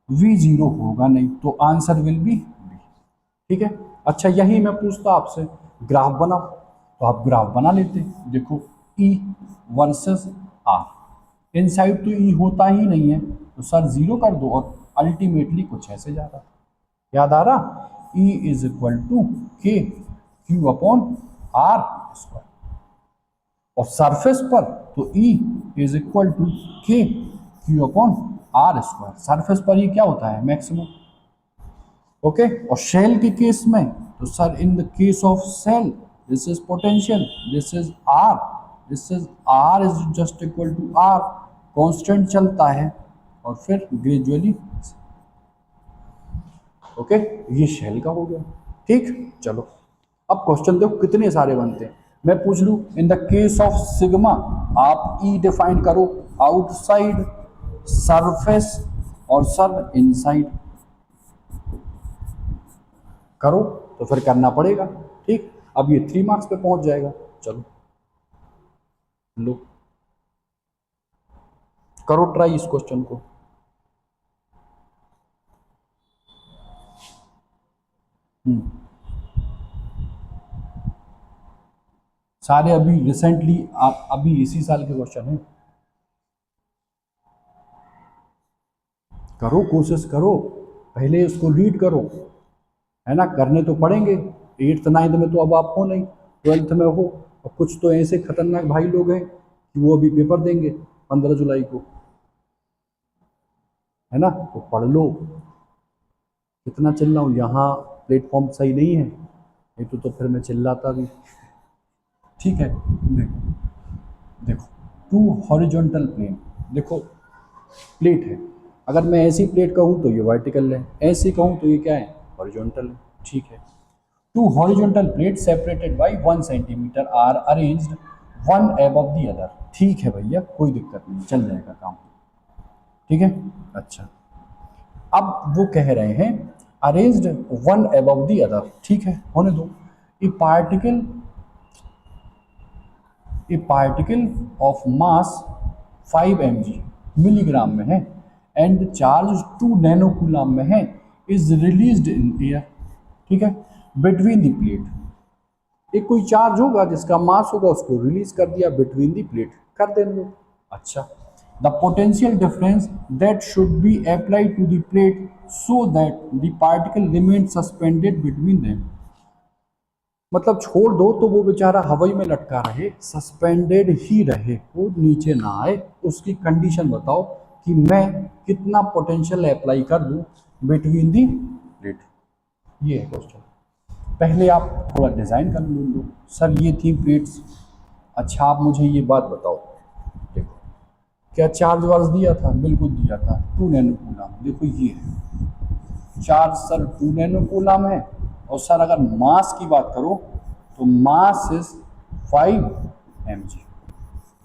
A: v 0 होगा नहीं, तो आंसर विल बी बी। ठीक है, अच्छा यही मैं पूछता आपसे, ग्राफ बनाओ, तो आप ग्राफ बना लेते। देखो E वर्सेस R, इनसाइड तो E होता ही नहीं है, तो सर 0 कर दो, और अल्टीमेटली कुछ ऐसे जा रहा, याद आ रहा, E is equal to K Q upon R square, और सरफेस पर तो E is equal to K Q upon R square. Surface पर ये क्या होता है, मैक्सिमम। ओके, और शेल के केस में तो sir in the case of shell this is potential, this is R, this is R is just equal to R, constant चलता है और फिर ग्रेजुअली। ओके, ये शेल का हो गया। ठीक, चलो अब क्वेश्चन देखो कितने सारे बनते हैं। मैं पूछ लूं इन द केस ऑफ सिग्मा, आप ई डिफाइन करो, आउटसाइड, सरफेस और सर इनसाइड करो, तो फिर करना पड़ेगा। ठीक, अब ये 3 मार्क्स पे पहुंच जाएगा। चलो लो करो ट्राई इस क्वेश्चन को। सारे अभी रिसेंटली, आप अभी इसी साल के क्वेश्चन हैं। करो, कोशिश करो, पहले इसको रीड करो, है ना, करने तो पड़ेंगे। 8th 9th में तो अब आप हो नहीं, 12th में हो, और कुछ तो ऐसे खतरनाक भाई लोग हैं कि वो अभी पेपर देंगे 15 जुलाई को, है ना, तो पढ़ लो। कितना चिल्लाऊं, यहाँ प्लेटफॉर्म सही नहीं है, नहीं तो फिर मैं चिल्लाता भी। ठीक है, देखो देखो, 2 हॉरिजॉन्टल प्लेन, देखो प्लेट है, अगर मैं ऐसी प्लेट कहूँ तो ये वर्टिकल है, ऐसी कहूँ तो ये क्या है, हॉरिजॉन्टल है। ठीक है, 2 horizontal plates separated by 1 centimeter are arranged one above the other। ठीक है भैया, कोई दिक्कत नहीं, चल जाएगा काम। ठीक है, अच्छा अब वो कह रहे हैं arranged one above the other। ठीक है, होने दो। ए particle of mass 5 mg milligram में है एंड चार्ज 2 नैनोकूलम में है, इज रिलीज्ड इन एयर। ठीक है, बिटवीन द प्लेट, एक कोई चार्ज होगा जिसका मास होगा, उसको रिलीज कर दिया बिटवीन द प्लेट, कर देंगे। अच्छा, the potential difference that should be applied to the plate so that the particle remain suspended between them. मतलब छोड़ दो तो वो बेचारा हवाई में लटका रहे, सस्पेंडेड ही रहे, वो नीचे ना आए, उसकी कंडीशन बताओ कि मैं कितना पोटेंशियल अप्लाई कर दूं बिटवीन दी प्लेट। ये है क्वेश्चन। पहले आप थोड़ा डिज़ाइन कर लो। सर ये थी प्लेट्स, अच्छा आप मुझे ये बात बताओ, देखो क्या चार्ज वार्ज दिया था, बिल्कुल दिया था, 2 नैनोकूलम। देखो ये है चार्ज सर 2 नैनोकूलम है, और सर अगर मास की बात करो तो मास इज 5 mg,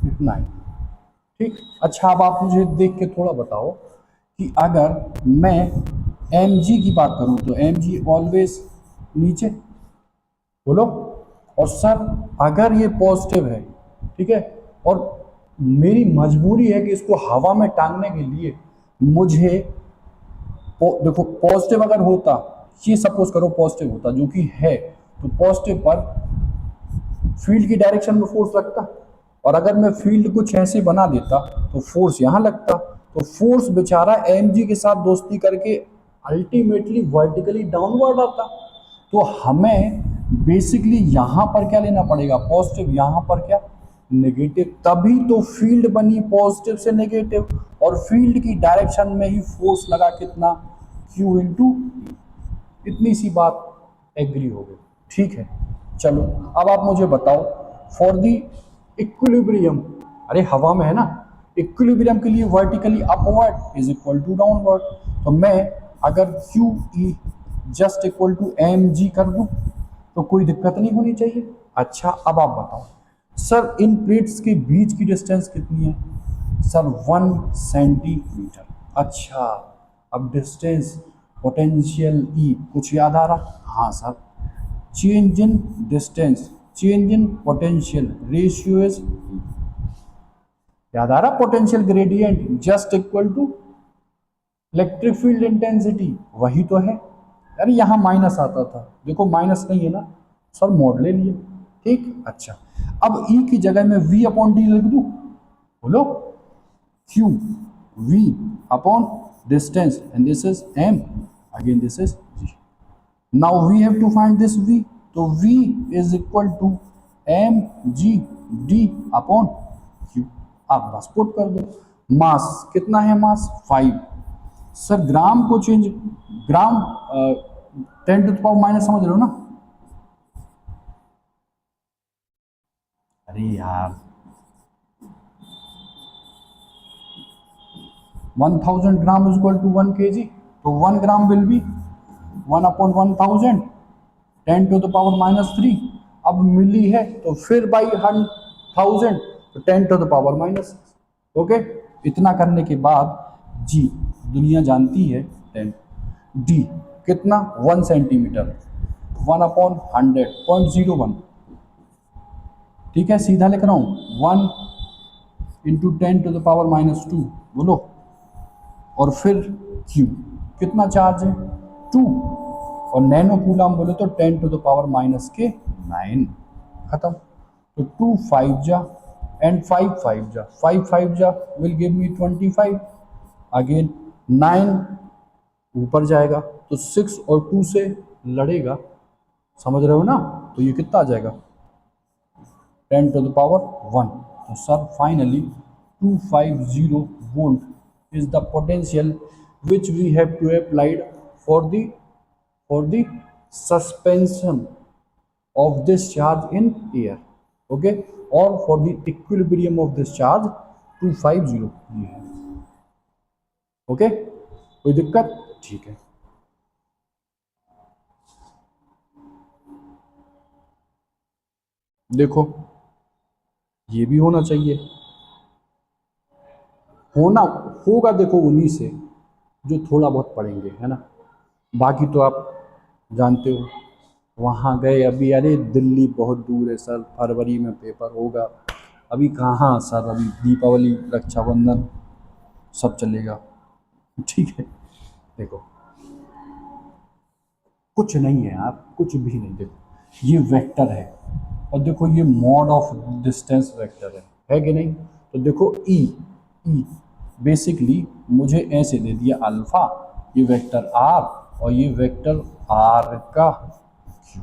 A: इतना ही। ठीक, अच्छा अब आप मुझे देख के थोड़ा बताओ कि अगर मैं mg की बात करूं तो mg ऑलवेज नीचे, बोलो। और सर अगर ये पॉजिटिव है, ठीक है, और मेरी मजबूरी है कि इसको हवा में टांगने के लिए मुझे देखो पॉजिटिव अगर होता, ये सपोज करो पॉजिटिव होता जो कि है, तो पॉजिटिव पर फील्ड की डायरेक्शन में फोर्स लगता, और अगर मैं फील्ड कुछ ऐसे बना देता तो फोर्स यहाँ लगता, तो फोर्स बेचारा mg के साथ दोस्ती करके अल्टीमेटली वर्टिकली डाउनवर्ड आता। तो हमें बेसिकली यहाँ पर क्या लेना पड़ेगा, पॉजिटिव, यहाँ पर क्या, नेगेटिव, तभी तो फील्ड बनी पॉजिटिव से नेगेटिव, और फील्ड की डायरेक्शन में ही फोर्स लगा कितना, Q इंटू, इतनी सी बात एग्री हो गई। ठीक है, चलो अब आप मुझे बताओ फॉर दी इक्विलिब्रियम, अरे हवा में है ना, इक्विलिब्रियम के लिए vertically upward is equal to downward, तो मैं अगर Q E just equal to M G कर दूं तो कोई दिक्कत नहीं होनी चाहिए। अच्छा अब आप बताओ सर इन प्लेट्स के बीच की डिस्टेंस कितनी है, सर 1 सेंटीमीटर। अच्छा अब डिस्टेंस, पोटेंशियल ई, कुछ याद आ रहा, हाँ sir, change in distance, change in potential, ratio is, याद आ रहा, potential gradient just equal to electric field intensity, वही तो है। अरे यहाँ माइनस आता था, देखो माइनस नहीं है ना सर, मोड ले लिए। ठीक, अच्छा अब ई की जगह में v अपॉन डी लिख दूं, बोलो, q v upon distance and this is m, again this is g। Now we have to find this v, तो v is equal to m g d अपॉन q। आप बस पुट कर दो। मास कितना है, मास 5। सर ग्राम को change, gram 10 to the power minus, समझ रहे हो ना? अरे यार 1000 gram is equal to 1 kg, तो 1 ग्राम will be 1 upon 1000, 10 to the power minus 3। अब मिली है तो फिर बाई 1000, तो 10 to the power minus 6। Okay, इतना करने के बाद जी दुनिया जानती है 10, डी कितना 1 सेंटीमीटर, 1 अपॉन 100 0.01। ठीक है, सीधा लिख रहा हूँ 1 into 10 to the power minus 2, बोलो, और फिर क्यू कितना चार्ज है 2, और नैनो कूलम बोले तो 10 टू द पावर माइनस के 9। खत्म। तो 2 5 जा एंड 5 5 जा, 5 5 जा विल गिव मी 25, अगेन 9 ऊपर जाएगा तो 6 और 2 से लड़ेगा, समझ रहे हो ना? तो ये कितना आ जाएगा 10 टू द पावर 1। तो sir finally 250 volt is the potential which we have to applied for the suspension of this charge in air, okay, or for the equilibrium of this charge 250 ये है। ओके, कोई दिक्कत? ठीक है। देखो ये भी होना चाहिए, होना होगा, देखो उन्हीं से जो थोड़ा बहुत पढ़ेंगे, है ना? बाकी तो आप जानते हो, वहाँ गए अभी, अरे दिल्ली बहुत दूर है सर, फरवरी में पेपर होगा, अभी कहाँ सर, अभी दीपावली रक्षाबंधन सब चलेगा। ठीक है, देखो कुछ नहीं है यार, कुछ भी नहीं। देखो ये वेक्टर है, और देखो ये मॉड ऑफ डिस्टेंस वेक्टर है कि नहीं? तो देखो ई ई बेसिकली मुझे ऐसे दे दिया अल्फा, ये वेक्टर आर, और ये वेक्टर आर का क्यू।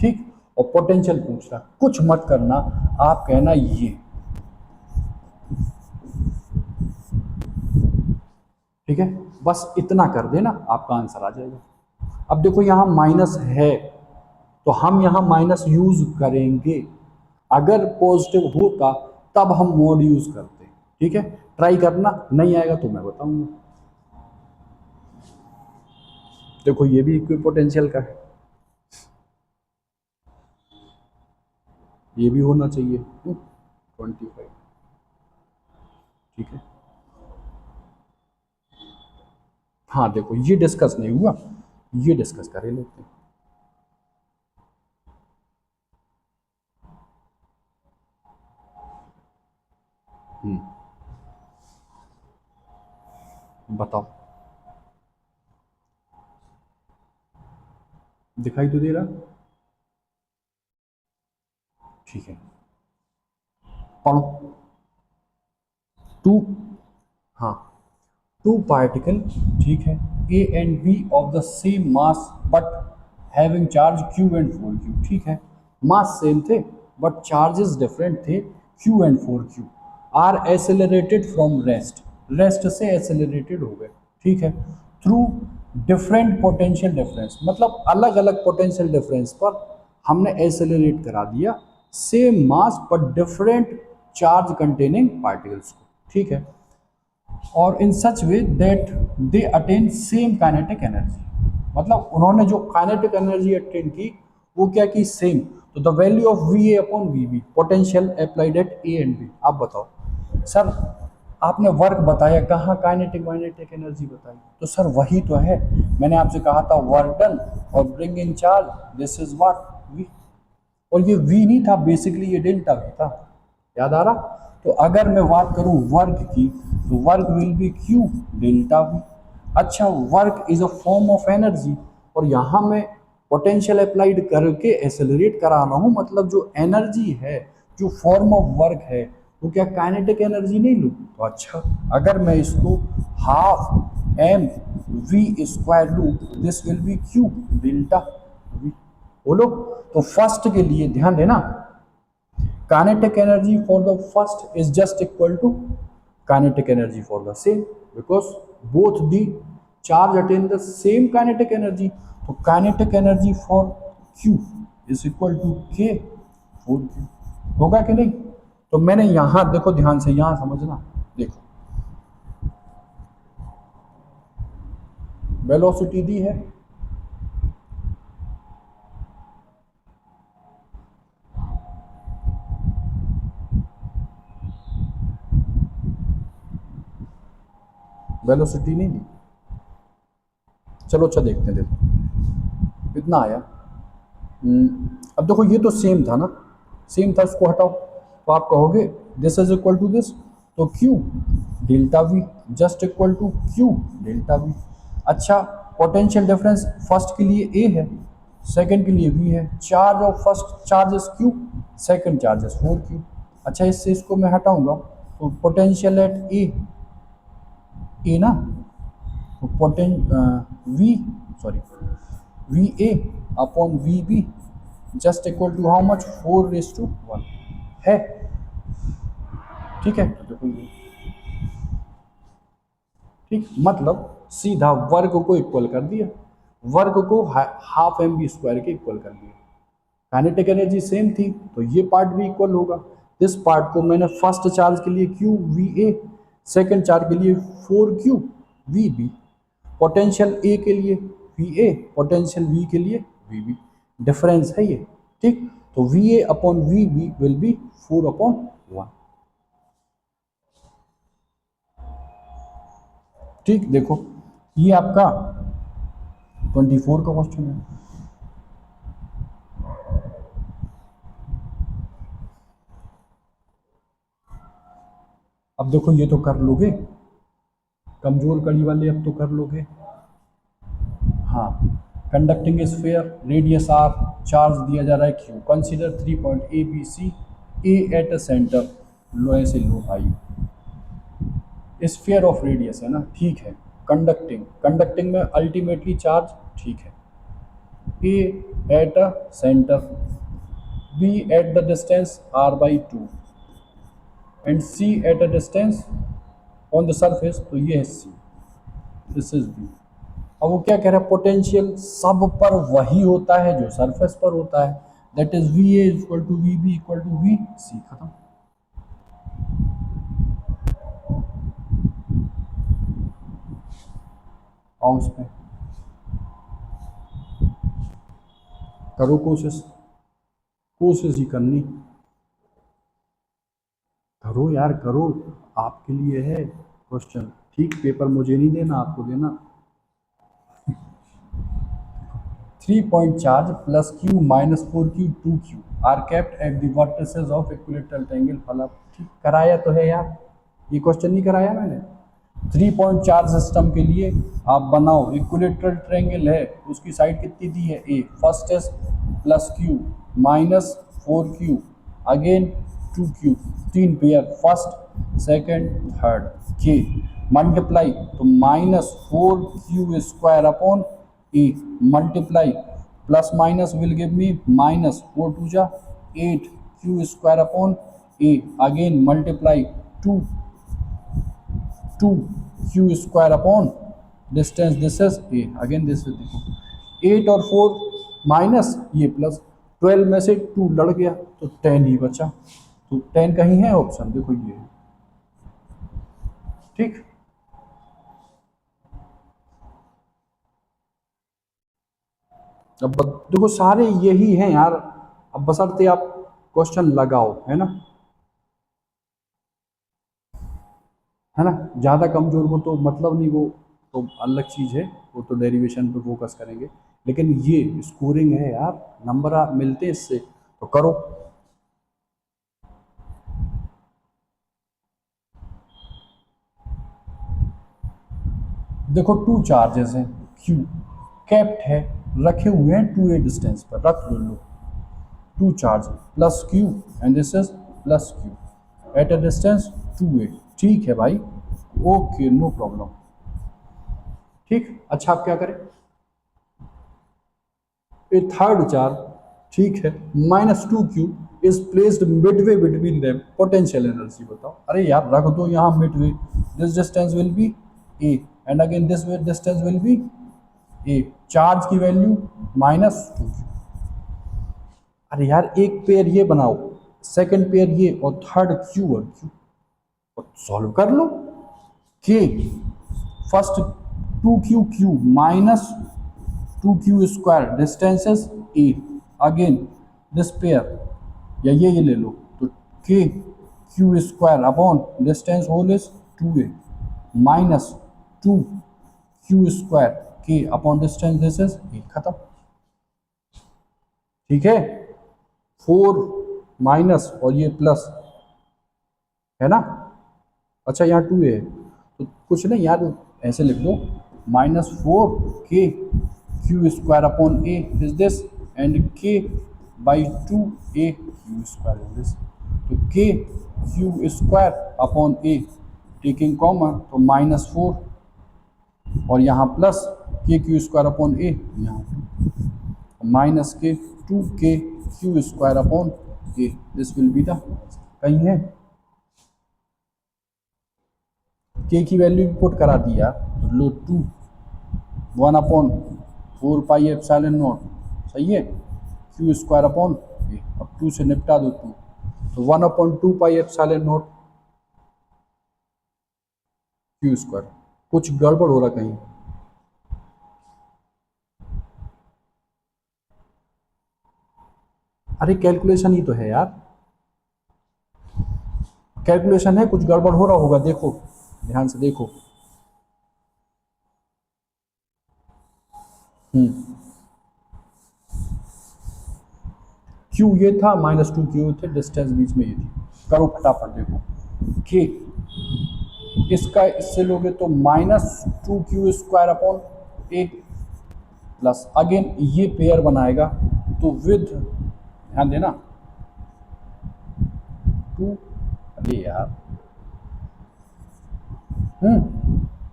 A: ठीक, और पोटेंशियल पूछ रहा, कुछ मत करना, आप कहना ये, ठीक है, बस इतना कर देना, आपका आंसर आ जाएगा। अब देखो यहाँ माइनस है, तो हम यहाँ माइनस यूज करेंगे, अगर पॉजिटिव होता तब हम मोड यूज करते। ठीक है, ट्राई करना, नहीं आएगा तो मैं बताऊंगा। देखो ये भी इक्विपोटेंशियल का है, ये भी होना चाहिए 25। ठीक है, हाँ देखो ये डिस्कस नहीं हुआ, ये डिस्कस कर लेते हैं। बताओ, दिखाई तो दे रहा? ठीक है, पढ़ो। टू, हाँ, टू पार्टिकल, ठीक है, A and B of the same mass but having charge q and 4q। ठीक है, मास सेम थे बट चार्जेस डिफरेंट थे, q and 4q, are accelerated from rest, rest से एसेलरेटेड हो गए। ठीक है, थ्रू डिफरेंट पोटेंशियल डिफरेंस, मतलब अलग अलग पोटेंशियल डिफरेंस पर हमने एसेलरेट करा दिया same mass but different charge containing particles को। ठीक है, और in such way that they attain same kinetic energy, मतलब उन्होंने जो काइनेटिक एनर्जी अटेन की वो क्या की, सेम। तो the value of V A upon V B, potential applied at A and B. आप बताओ सर, आपने वर्क बताया, कहाँ काइनेटिक वाइनेटिक एनर्जी बताई? तो सर वही तो है, मैंने आपसे कहा था वर्क डन और bring in charge, this is what V, और ये वी नहीं था बेसिकली, ये डेल्टा वी था, याद आ रहा? तो अगर मैं बात करूं वर्क की, तो work will be q delta v. अच्छा, work is a form of energy, और यहाँ मैं पोटेंशियल अप्लाइड करके एक्सेलरेट करा रहा हूँ, मतलब जो एनर्जी है, जो फॉर्म ऑफ वर्क है, तो क्या काइनेटिक एनर्जी नहीं लूँ? तो अच्छा, अगर मैं इसको हाफ एम वी स्क्वायर लूँ, this will be q delta we. बोलो। तो फर्स्ट के लिए ध्यान देना, kinetic energy for the first is just equal to kinetic energy for the same, because both the charge attain the same kinetic energy. तो kinetic energy for q is equal to k for q। होगा कि नहीं? तो मैंने यहां देखो, ध्यान से यहां समझना, देखो वेलोसिटी दी है, वेलोसिटी नहीं दी। चलो अच्छा देखते हैं, देखो कितना आया। अब देखो ये तो सेम था ना, सेम था, इसको हटाओ तो आप कहोगे this is equal to this, तो q delta v just equal to q delta v. अच्छा, पोटेंशियल डिफरेंस फर्स्ट के लिए ए है, सेकंड के लिए वी है, charge of first charge is q, second charge is 4 q. अच्छा, इससे इसको मैं हटाऊंगा, तो पोटेंशियल एट ए ना, तो V, sorry, V A upon V B just equal to how much, 4:1 है। ठीक है, तो देखो ये, ठीक, मतलब सीधा वर्ग को इक्वल कर दिया, वर्ग को हाफ एम बी स्क्वायर के इक्वल कर दिया। काइनेटिक एनर्जी सेम थी, तो ये पार्ट भी इक्वल होगा। इस पार्ट को मैंने फर्स्ट चार्ज के लिए Q V A, second charge के लिए 4 क्यू वी बी, पोटेंशियल ए के लिए वी ए, पोटेंशियल वी के लिए वी बी, डिफरेंस है ये। ठीक, तो V A upon V B will be 4/1। ठीक, देखो ये आपका 24 का क्वेश्चन है। अब देखो ये तो कर लोगे, कमजोर कड़ी वाले अब तो कर लोगे। हाँ, conducting sphere, radius r, charge दिया जा रहा है q, consider 3 point A B C, A at a centre, लो से लो हाई, स्फीयर ऑफ रेडियस है ना, ठीक है। कंडक्टिंग, कंडक्टिंग में अल्टीमेटली चार्ज, ठीक है। A at a centre, B at the distance r/2 and C at a distance on the surface, तो ये है सी, दिस इज बी। अब वो क्या कह रहा है, पोटेंशियल सब पर वही होता है जो सरफेस पर होता है, that is v A equal to we B equal to we C, खत्म। आओ उस पर करो कोशिश, कोशिश ही करनी, करो यार करो, आपके लिए है क्वेश्चन। ठीक, पेपर मुझे नहीं देना, आपको देना। 3 point charge plus q minus 4 Q 2 Q R kept at the vertices of equilateral triangle फला। ठीक, कराया तो है यार, ये क्वेश्चन नहीं कराया मैंने। 3 पॉइंट चार्ज सिस्टम के लिए आप बनाओ, इक्विलेटरल ट्रायंगल है, उसकी साइड कितनी दी है, a, first is plus q minus 4 q again 2 q, तीन पेयर, फर्स्ट सेकंड थर्ड के, मल्टीप्लाई, तो -4 q square upon a, multiply, plus minus will give me minus 4 2 8 q square upon a, again multiply 2 2 q square upon distance, this is a, again this is, देखो 8 और 4 minus ये plus, 12 में से 2 लड़ गया तो 10 ही बचा, तो 10 कहीं है ऑप्शन, देखो ये है। ठीक, अब देखो सारे यही हैं यार, अब बशर्ते आप क्वेश्चन लगाओ, है ना, है ना। ज़्यादा कमजोर हो तो मतलब नहीं, वो तो अलग चीज़ है, वो तो डेरिवेशन पे फोकस करेंगे, लेकिन ये स्कोरिंग है यार, नंबर आप मिलते हैं इससे, तो करो। देखो टू चार्जेस हैं, क्यू कैप्ड है, रखे हुए हैं 2a डिस्टेंस पर, रख लो two charge plus Q and this is plus q at a distance 2a। ठीक है भाई, ओके नो प्रॉब्लम। ठीक, अच्छा आप क्या करें, ए थर्ड चार्ज, ठीक है, -2q is placed Midway between them, potential energy बताओ। अरे यार रख दो यहाँ Midway, this distance will be A and again this distance will be A, charge की वैल्यू -2q। अरे यार एक पेयर ये बनाओ, सेकंड पेयर ये, और थर्ड क्यू और क्यू, और सॉल्व कर लो। K first 2q minus 2q square distances a, again this pair, या ये ले लो, तो k q square upon distance whole is 2a minus 2q square k upon distance this is a, खत्म। ठीक है, 4 माइनस और ये प्लस है ना। अच्छा यहाँ 2a है तो कुछ नहीं यार, ऐसे लिख दो -4 k q square upon a is this and k by 2a q square is this, तो k q square upon a taking common तो -4 और यहाँ plus k q square upon a, यहाँ minus k 2k q square upon a, this will be the, कहीं है के की value put करा दी यार, तो लो 1/4 पाई एप्सिलॉन नॉट, सही है, क्यू स्क्वायर अपॉन ए, अब 2 से निपटा दो 2, तो 1/2 पाई एप्सिलॉन नॉट क्यू स्क्वायर। कुछ गड़बड़ हो रहा कहीं, अरे कैलकुलेशन ही तो है यार, कैलकुलेशन है, कुछ गड़बड़ हो रहा होगा, देखो ध्यान से देखो। क्यू ये था, -2q थे, डिस्टेंस बीच में ये थी, करो फटाफट देखो। के इसका इससे लोगे तो -2q स्क्वायर अपॉन ए, प्लस अगेन ये पेयर बनाएगा तो विद, ध्यान देना 2, अरे यार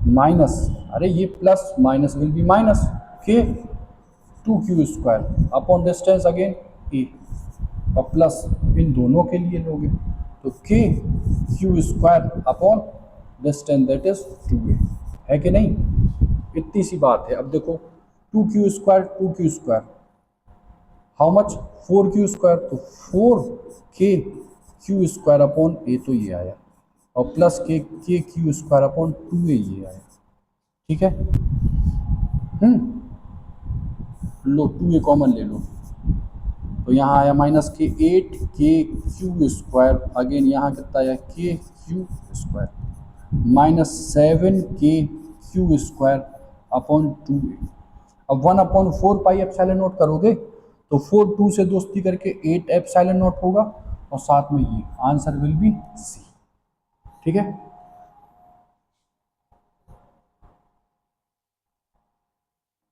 A: माइनस, अरे ये plus minus will be minus k 2q square upon distance again a, और प्लस इन दोनों के लिए लोगे तो k q square upon distance that is 2a, है कि नहीं, इतनी सी बात है। अब देखो 2q square how much, 4q square, तो 4k क्यू स्क्वायर अपॉन ए, तो ये आया, और प्लस के क्यू स्क्वायर अपॉन 2a ये आया। ठीक है, लो 2a कॉमन ले लो, तो यहाँ आया -8k क्यू स्क्वायर, अगेन यहाँ कितना आया के q square, -7k Q square upon 2a। अब 1/4 पाई एप्सिलॉन नॉट करोगे तो 4 2 से दोस्ती करके 8 एप्सिलॉन नॉट होगा, और साथ में ये आंसर विल बी सी। ठीक है,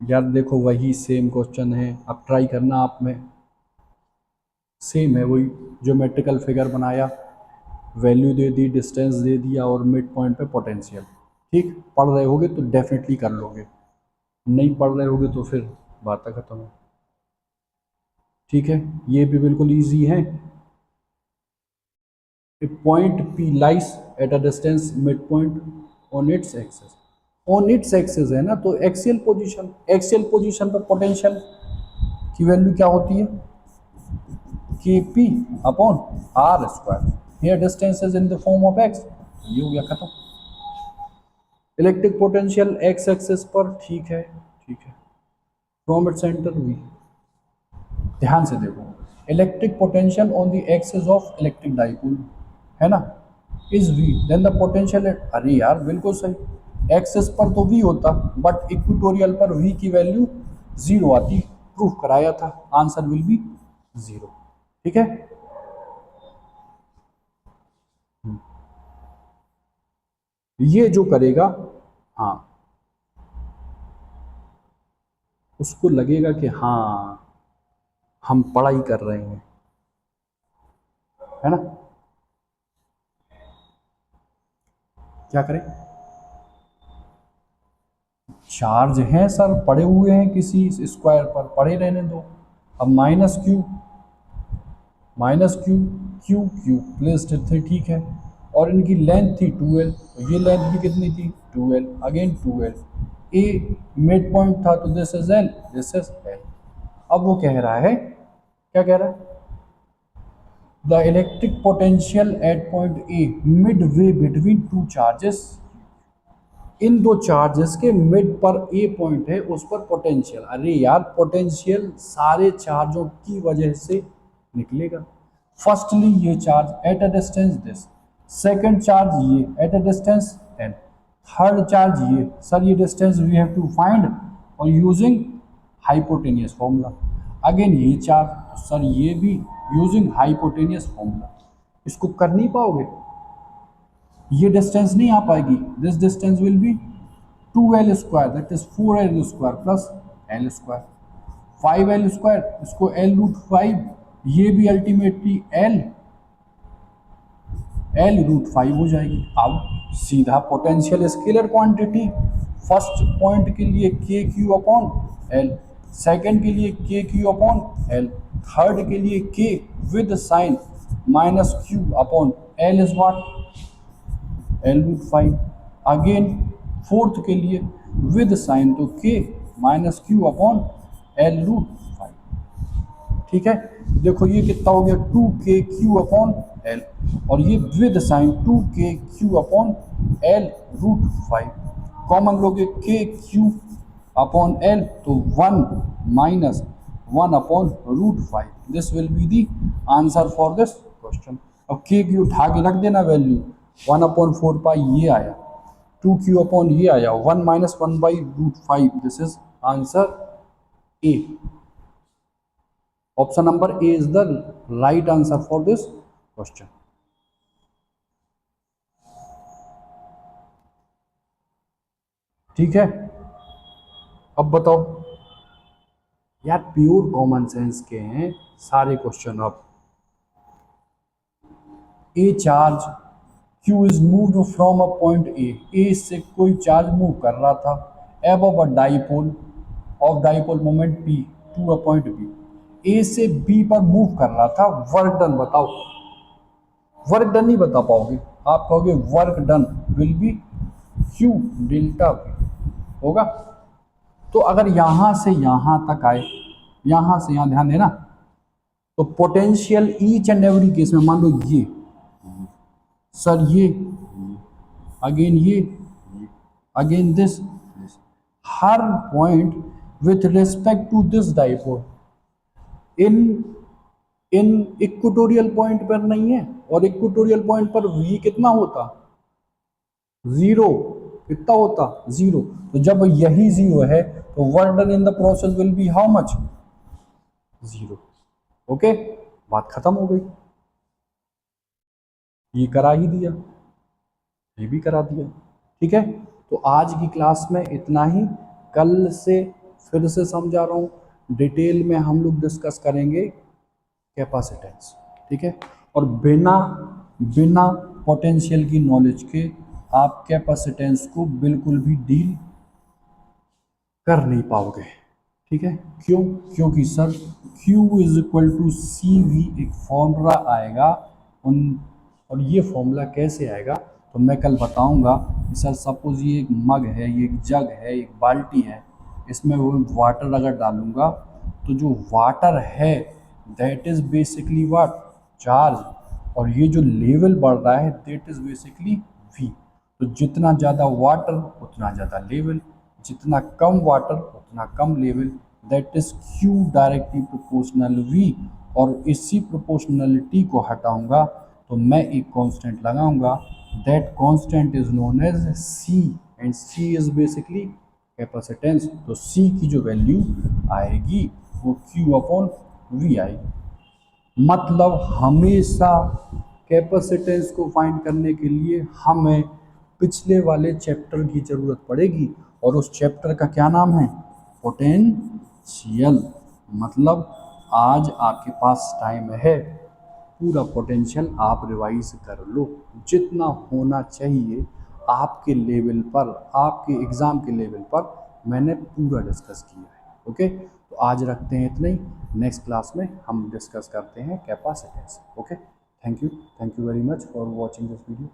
A: यार देखो वही सेम क्वेश्चन है, अब ट्राई करना आप में, सेम है वही, ज्योमेट्रिकल फिगर बनाया, वैल्यू दे दी, डिस्टेंस दे दिया, और मिड पॉइंट पे पोटेंशियल। ठीक, पढ़ रहे होगे तो डेफिनेटली कर लोगे, नहीं पढ़ रहे होगे तो फिर बात खत्म है। ठीक है, ये भी बिल्कुल ईजी है। A point P lies at a distance midpoint on its axis, on its axis है ना, तो एक्सियल पोजीशन, एक्सियल पोजीशन पर पोटेंशियल की वैल्यू क्या होती है, K P upon R square, here distance is in the form of X, ये हो गया खत्म। इलेक्ट्रिक पोटेंशियल एक्स एक्सिस पर, ठीक है ठीक है, फ्रॉम इट सेंटर वी, ध्यान से देखो, electric potential on the axis of electric dipole है ना, is V, then the potential, अरे यार बिल्कुल सही, एक्सिस पर तो वी होता, बट इक्वेटोरियल पर वी की वैल्यू 0 आती, प्रूफ कराया था, आंसर विल बी 0। ठीक है, ये जो करेगा, हाँ उसको लगेगा कि हाँ हम पढ़ाई कर रहे हैं, है ना। क्या करें, चार्ज हैं सर, पड़े हुए हैं किसी स्क्वायर पर, पड़े रहने दो। अब minus Q, Q Q placed थे, ठीक है। और इनकी लेंथ थी 2l, तो ये लेंथ भी कितनी थी 2l, अगेन 2l। ए मिड पॉइंट था तो this is L, this is L. अब वो कह रहा है, क्या कह रहा है, the electric potential at point A midway between two charges, इन दो चार्जेस के मिड पर ए पॉइंट है, उस पर पोटेंशियल। अरे यार, पोटेंशियल सारे चार्जों की वजह से निकलेगा। फर्स्टली ये charge at a distance this, second charge ये at a distance n, third charge ये, सर ये distance we have to find और यूजिंग हाइपोटेनियस फॉर्मूला। अगेन ये चार्ज, तो सर ये भी यूजिंग हाइपोटेनियस फॉर्मूला। इसको कर नहीं पाओगे, ये डिस्टेंस नहीं आ पाएगी। This distance will be 2l square, that is 4l square plus l square, 5l square, इसको l√5, ये भी अल्टीमेटली l√5 हो जाएगी। अब सीधा potential scalar quantity, first point के लिए के क्यू अपॉन एल, सेकेंड के लिए के क्यू अपॉन एल, थर्ड के लिए K with sign minus Q upon L is what, l√5। Again fourth के लिए विद साइन, तो के माइनस क्यू अपॉन l√5, ठीक है। देखो ये कितना हो गया 2k अपॉन एल, और ये with sign 2k upon l√5। Common लोगे k अपॉन l, तो 1 minus 1 upon √5, this will be the answer for this question. अब k उठा के रख देना वैल्यू, 1/4 पाई ये आया, 2q अपॉन ये आया, 1 minus 1/√5, this is answer A. Option number A is the right answer for this question. ठीक है, अब बताओ यार, प्योर कॉमन सेंस के हैं सारे क्वेश्चन। अब a charge Q is moved from a point A से कोई चार्ज मूव कर रहा था above a dipole of dipole moment P to a point B, A से बी पर मूव कर रहा था। वर्क डन बताओ, वर्क डन नहीं बता पाओगे, आप कहोगे work done will be Q delta V होगा। तो अगर यहां से यहां तक आए, यहां से यहां, ध्यान देना, तो potential each and every case में, मान लो ये सर, ये अगेन ये अगेन दिस, हर point with respect to this dipole in in equatorial point पर नहीं है, और इक्वेटोरियल पॉइंट पर v कितना होता, जीरो। कितना होता, जीरो। तो जब यही जीरो है तो work done in the process will be how much, zero. Okay, बात खत्म हो गई। ये करा ही दिया, ये भी करा दिया, ठीक है। तो आज की क्लास में इतना ही, कल से फिर से समझा रहा हूँ, डिटेल में हम लोग डिस्कस करेंगे कैपेसिटेंस, ठीक है। और बिना बिना पोटेंशियल की नॉलेज के आप कैपेसिटेंस को बिल्कुल भी डील कर नहीं पाओगे, ठीक है। क्यों, क्योंकि sir Q is equal to C V एक फॉर्मूला आएगा उन, और ये फॉर्मूला कैसे आएगा तो मैं कल बताऊंगा। सर सपोज ये एक मग है, ये एक जग है, एक बाल्टी है, इसमें वो वाटर अगर डालूंगा तो जो वाटर है that is basically what, charge, और ये जो लेवल बढ़ रहा है दैट इज बेसिकली V। तो जितना ज़्यादा वाटर उतना ज़्यादा लेवल, जितना कम वाटर उतना कम level, that is Q directly proportional V। और इसी प्रोपोर्शनलिटी को हटाऊंगा तो मैं एक कांस्टेंट लगाऊंगा, that constant is known as C, and C is basically capacitance. तो C की जो वैल्यू आएगी वो Q अपॉन V आएगी। मतलब हमेशा कैपेसिटेंस को फाइंड करने के लिए हमें पिछले वाले चैप्टर की ज़रूरत पड़ेगी, और उस चैप्टर का क्या नाम है, पोटेंशियल। पोटेंशियल मतलब आज आपके पास टाइम है, पूरा पोटेंशियल आप रिवाइज कर लो, जितना होना चाहिए आपके लेवल पर, आपके एग्ज़ाम के लेवल पर मैंने पूरा डिस्कस किया है। ओके, तो आज रखते हैं इतना ही, नेक्स्ट क्लास में हम डिस्कस करते हैं capacitance. Okay, thank you very much for watching this video.